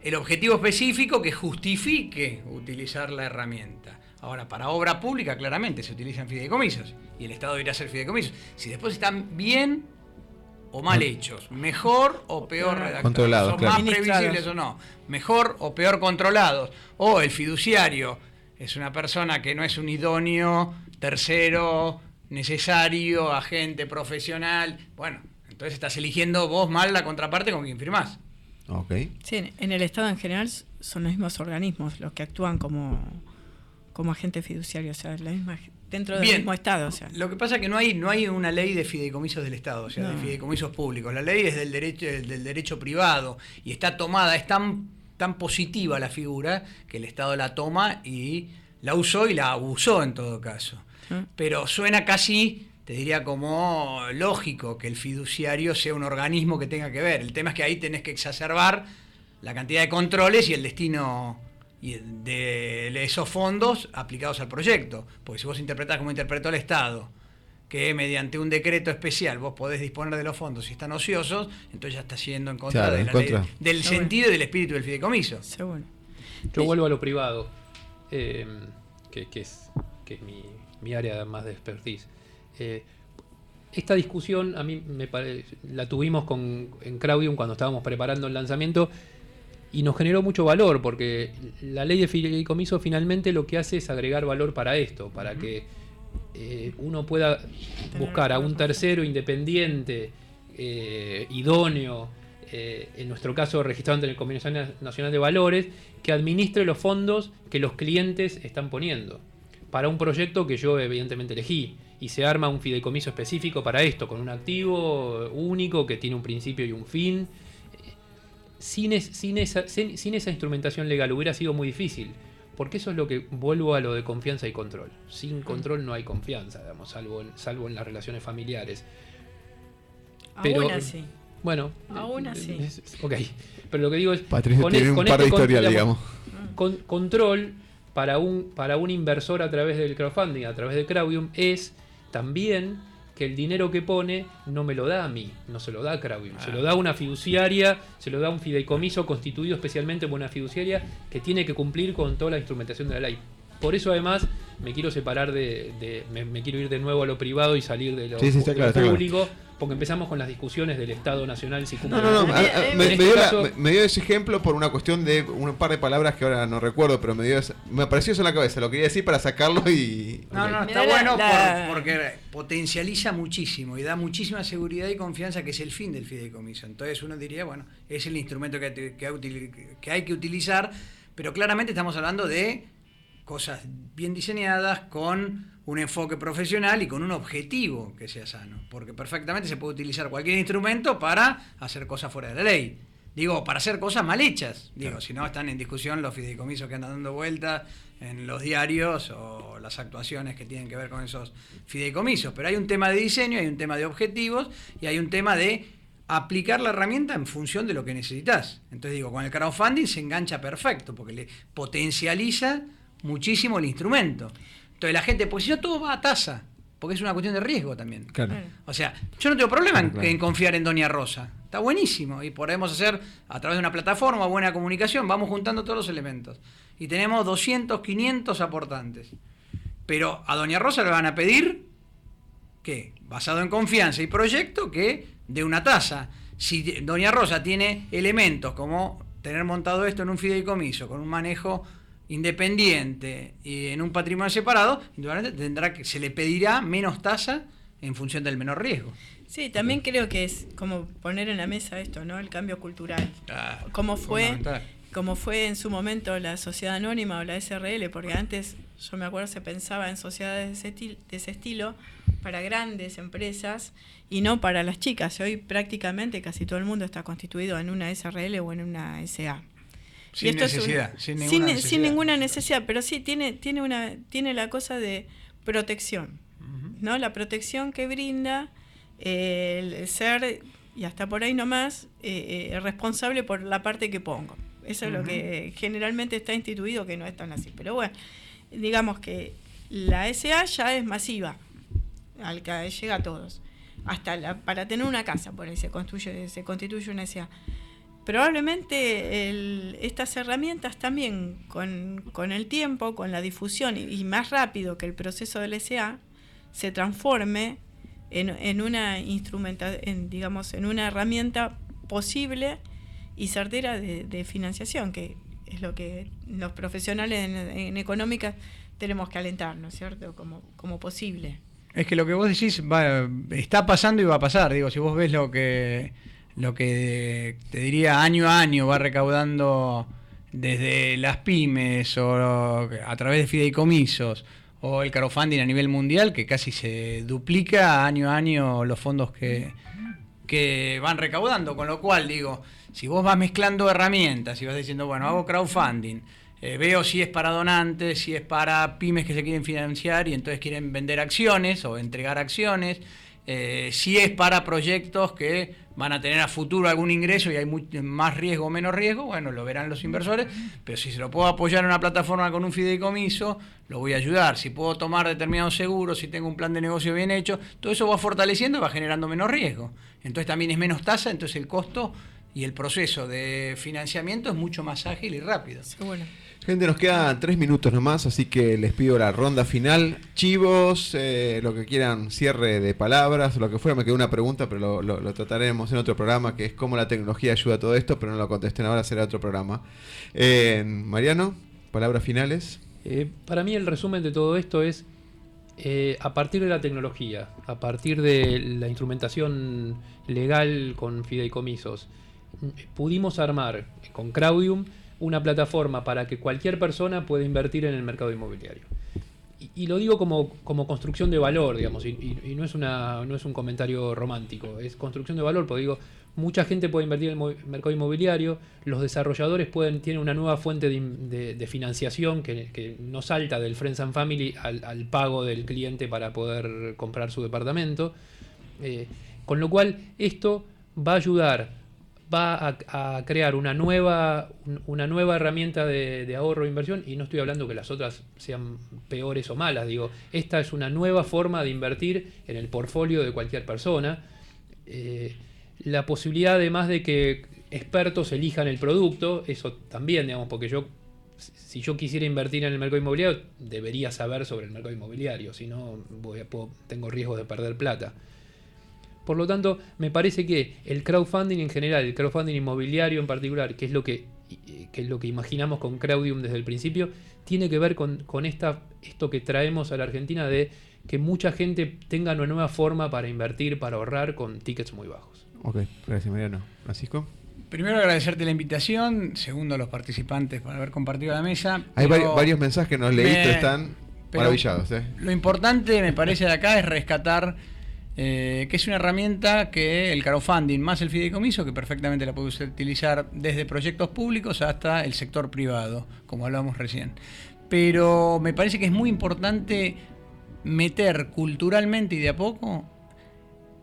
el objetivo específico que justifique utilizar la herramienta. Ahora, para obra pública claramente se utilizan fideicomisos y el Estado debería hacer fideicomisos. Si después están bien o mal hechos, mejor o peor redactados, controlados, son claro. más previsibles o no, mejor o peor controlados, o el fiduciario es una persona que no es un idóneo, tercero, necesario, agente profesional, bueno, entonces estás eligiendo vos mal la contraparte con quien firmás. Okay. Sí, en el Estado en general son los mismos organismos los que actúan como agentes fiduciarios, o sea, la misma, dentro del mismo Estado. O sea. Lo que pasa es que no hay una ley de fideicomisos del Estado, o sea, de fideicomisos públicos. La ley es del derecho privado y está tomada, es tan positiva la figura que el Estado la toma y la usó y la abusó en todo caso. Pero suena casi, te diría, como lógico que el fiduciario sea un organismo que tenga que ver. El tema es que ahí tenés que exacerbar la cantidad de controles y el destino de esos fondos aplicados al proyecto. Porque si vos interpretás como interpretó el Estado, que mediante un decreto especial vos podés disponer de los fondos si están ociosos, entonces ya estás yendo en contra de la ley, del sentido y del espíritu del fideicomiso. Seguro. Yo vuelvo a lo privado, que es mi área más de expertise. Esta discusión a mí la tuvimos en Craudium cuando estábamos preparando el lanzamiento y nos generó mucho valor, porque la ley de fideicomiso finalmente lo que hace es agregar valor para esto, para que uno pueda buscar a un tercero independiente, idóneo, en nuestro caso registrado ante la Comisión Nacional de Valores, que administre los fondos que los clientes están poniendo para un proyecto que yo evidentemente elegí, y se arma un fideicomiso específico para esto, con un activo único que tiene un principio y un fin. Sin esa instrumentación legal hubiera sido muy difícil, porque eso es lo que vuelvo a lo de confianza y control. Sin control no hay confianza, digamos, salvo en las relaciones familiares. Pero, aún así. Bueno, aún así. Ok, pero lo que digo es, Patricia tiene un par de historias, digamos. Control para un inversor a través del crowdfunding, a través de Craudium, es también que el dinero que pone no me lo da a mí, no se lo da a Craudium, se lo da a una fiduciaria, se lo da a un fideicomiso constituido especialmente por una fiduciaria que tiene que cumplir con toda la instrumentación de la ley. Por eso además me quiero separar me quiero ir de nuevo a lo privado y salir de lo público, porque empezamos con las discusiones del Estado Nacional si cumple. Me dio ese ejemplo por una cuestión de un par de palabras que ahora no recuerdo, pero me apareció eso en la cabeza, lo quería decir para sacarlo y... No, está bueno porque potencializa muchísimo y da muchísima seguridad y confianza, que es el fin del fideicomiso. Entonces uno diría, bueno, es el instrumento que hay que utilizar, pero claramente estamos hablando de cosas bien diseñadas con un enfoque profesional y con un objetivo que sea sano, porque perfectamente se puede utilizar cualquier instrumento para hacer cosas fuera de la ley. Digo, para hacer cosas mal hechas. Digo, si no están en discusión los fideicomisos que andan dando vueltas en los diarios o las actuaciones que tienen que ver con esos fideicomisos. Pero hay un tema de diseño, hay un tema de objetivos y hay un tema de aplicar la herramienta en función de lo que necesitas. Entonces digo, con el crowdfunding se engancha perfecto porque le potencializa muchísimo el instrumento. Entonces la gente, pues si no todo va a tasa, porque es una cuestión de riesgo también. Claro. O sea, yo no tengo problema Claro. en confiar en Doña Rosa. Está buenísimo y podemos hacer a través de una plataforma, buena comunicación, vamos juntando todos los elementos. Y tenemos 200, 500 aportantes. Pero a Doña Rosa le van a pedir, ¿qué? Basado en confianza y proyecto, que de una tasa. Si Doña Rosa tiene elementos como tener montado esto en un fideicomiso, con un manejo independiente y en un patrimonio separado, indudablemente se le pedirá menos tasa en función del menor riesgo. Sí, también creo que es como poner en la mesa esto, ¿no? El cambio cultural. Cómo fue en su momento la sociedad anónima o la SRL, porque antes, yo me acuerdo, se pensaba en sociedades de ese estilo para grandes empresas y no para las chicas. Hoy prácticamente casi todo el mundo está constituido en una SRL o en una SA. Sin necesidad, sin ninguna necesidad, pero sí tiene la cosa de protección, ¿no? La protección que brinda el ser, y hasta por ahí nomás, responsable por la parte que pongo. Eso es lo que generalmente está instituido, que no es tan así. Pero bueno, digamos que la SA ya es masiva, llega a todos. Para tener una casa, por ahí se constituye una SA. Probablemente estas herramientas también con el tiempo, con la difusión y más rápido que el proceso del SA, se transforme en una en una herramienta posible y certera de financiación, que es lo que los profesionales en económicas tenemos que alentar, ¿no es cierto? Como posible. Es que lo que vos decís está pasando y va a pasar. Digo, si vos ves lo que te diría año a año va recaudando desde las pymes o a través de fideicomisos o el crowdfunding a nivel mundial, que casi se duplica año a año los fondos que van recaudando, con lo cual digo, si vos vas mezclando herramientas y vas diciendo, bueno, hago crowdfunding, veo si es para donantes, si es para pymes que se quieren financiar y entonces quieren vender acciones o entregar acciones, si es para proyectos que van a tener a futuro algún ingreso y hay más riesgo o menos riesgo, bueno, lo verán los inversores, pero si se lo puedo apoyar en una plataforma con un fideicomiso, lo voy a ayudar. Si puedo tomar determinados seguros, si tengo un plan de negocio bien hecho, todo eso va fortaleciendo y va generando menos riesgo. Entonces también es menos tasa, entonces el costo y el proceso de financiamiento es mucho más ágil y rápido. Bueno. Gente, nos quedan 3 minutos nomás, así que les pido la ronda final. Chivos, lo que quieran, cierre de palabras, lo que fuera. Me quedó una pregunta, pero lo trataremos en otro programa, que es cómo la tecnología ayuda a todo esto, pero no lo contesten ahora, será otro programa. Mariano, palabras finales. Para mí el resumen de todo esto es, a partir de la tecnología, a partir de la instrumentación legal con fideicomisos, pudimos armar con Crowdium una plataforma para que cualquier persona pueda invertir en el mercado inmobiliario. Y lo digo como construcción de valor, digamos, y no es un comentario romántico, es construcción de valor, porque digo, mucha gente puede invertir en el mercado inmobiliario, los desarrolladores tienen una nueva fuente de financiación que no salta del Friends and Family al pago del cliente para poder comprar su departamento, con lo cual esto va a ayudar, va a crear una nueva herramienta de ahorro e inversión, y no estoy hablando que las otras sean peores o malas, digo, esta es una nueva forma de invertir en el portfolio de cualquier persona. La posibilidad además de que expertos elijan el producto, eso también, digamos, porque si yo quisiera invertir en el mercado inmobiliario, debería saber sobre el mercado inmobiliario, si no tengo riesgo de perder plata. Por lo tanto, me parece que el crowdfunding en general, el crowdfunding inmobiliario en particular, que es lo que imaginamos con Crowdium desde el principio, tiene que ver con esto que traemos a la Argentina de que mucha gente tenga una nueva forma para invertir, para ahorrar con tickets muy bajos. Ok, gracias Mariano. Francisco. Primero agradecerte la invitación, segundo a los participantes por haber compartido la mesa. Hay varios mensajes que nos leíste, están maravillados. Lo importante me parece de acá es rescatar que es una herramienta que el crowdfunding más el fideicomiso, que perfectamente la puede utilizar desde proyectos públicos hasta el sector privado, como hablábamos recién. Pero me parece que es muy importante meter culturalmente y de a poco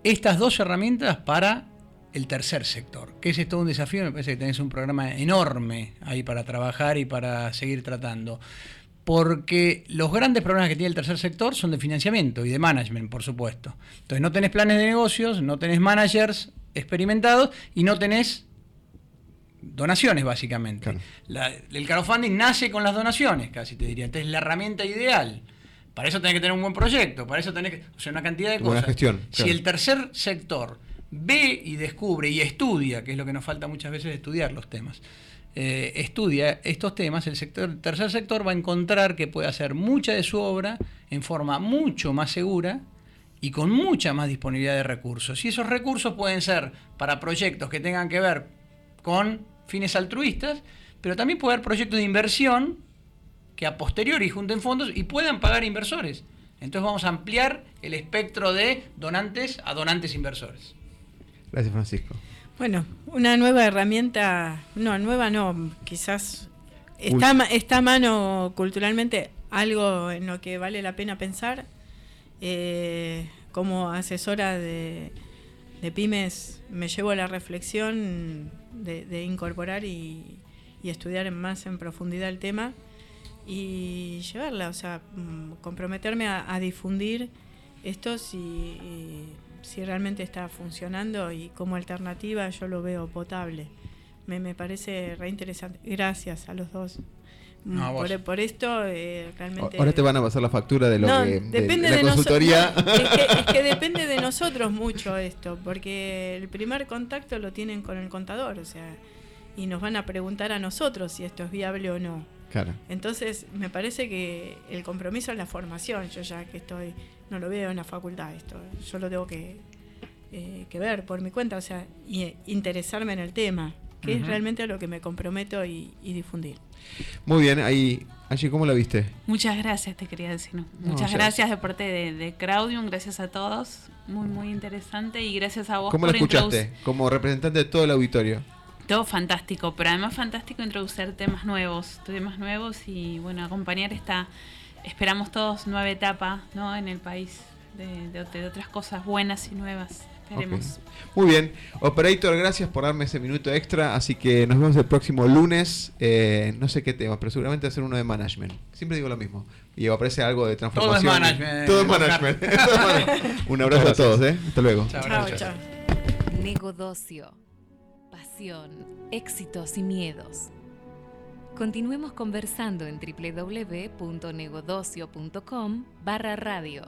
estas dos herramientas para el tercer sector, que ese es todo un desafío. Me parece que tenés un programa enorme ahí para trabajar y para seguir tratando. Porque los grandes problemas que tiene el tercer sector son de financiamiento y de management, por supuesto. Entonces no tenés planes de negocios, no tenés managers experimentados y no tenés donaciones, básicamente. Claro. El crowdfunding nace con las donaciones, casi te diría. Entonces es la herramienta ideal. Para eso tenés que tener un buen proyecto, para eso tenés que... O sea, una cantidad de cosas. Buena gestión. Claro. Si el tercer sector ve y descubre y estudia, que es lo que nos falta muchas veces, estudiar los temas, estudia estos temas, el tercer sector va a encontrar que puede hacer mucha de su obra en forma mucho más segura y con mucha más disponibilidad de recursos. Y esos recursos pueden ser para proyectos que tengan que ver con fines altruistas, pero también puede haber proyectos de inversión que a posteriori junten fondos y puedan pagar inversores. Entonces vamos a ampliar el espectro de donantes a donantes inversores. Gracias, Francisco. Bueno, una nueva herramienta, quizás está a mano culturalmente, algo en lo que vale la pena pensar. Como asesora de pymes me llevo a la reflexión de incorporar y estudiar más en profundidad el tema y llevarla, o sea, comprometerme a difundir esto si realmente está funcionando y como alternativa yo lo veo potable. Me parece re interesante. Gracias a los dos. Por esto realmente... Ahora te van a pasar la factura de depende de la consultoría. Es que depende de nosotros mucho esto, porque el primer contacto lo tienen con el contador, o sea, y nos van a preguntar a nosotros si esto es viable o no. Claro. Entonces me parece que el compromiso es la formación. Yo ya que no lo veo en la facultad esto, yo lo tengo que ver por mi cuenta, o sea, y interesarme en el tema, que es realmente a lo que me comprometo y difundir. Muy bien, ahí, Angie, ¿cómo la viste? Muchas gracias, te quería decir. Muchas gracias de parte de Crowdium, gracias a todos, muy muy interesante, y gracias a vos. ¿Cómo la escuchaste como representante de todo el auditorio? Todo fantástico, pero además fantástico introducir temas nuevos y bueno, acompañar esperamos todos nueva etapa, ¿no?, en el país de otras cosas buenas y nuevas. Esperemos. Okay. Muy bien, Operator, gracias por darme ese minuto extra, así que nos vemos el próximo lunes, no sé qué tema, pero seguramente va a ser uno de management. Siempre digo lo mismo y aparece algo de transformación. Todo es management. Todo es management. Un abrazo a todos, hasta luego. Chao. Negodocio. Pasión, éxitos y miedos. Continuemos conversando en www.negodocio.com/radio.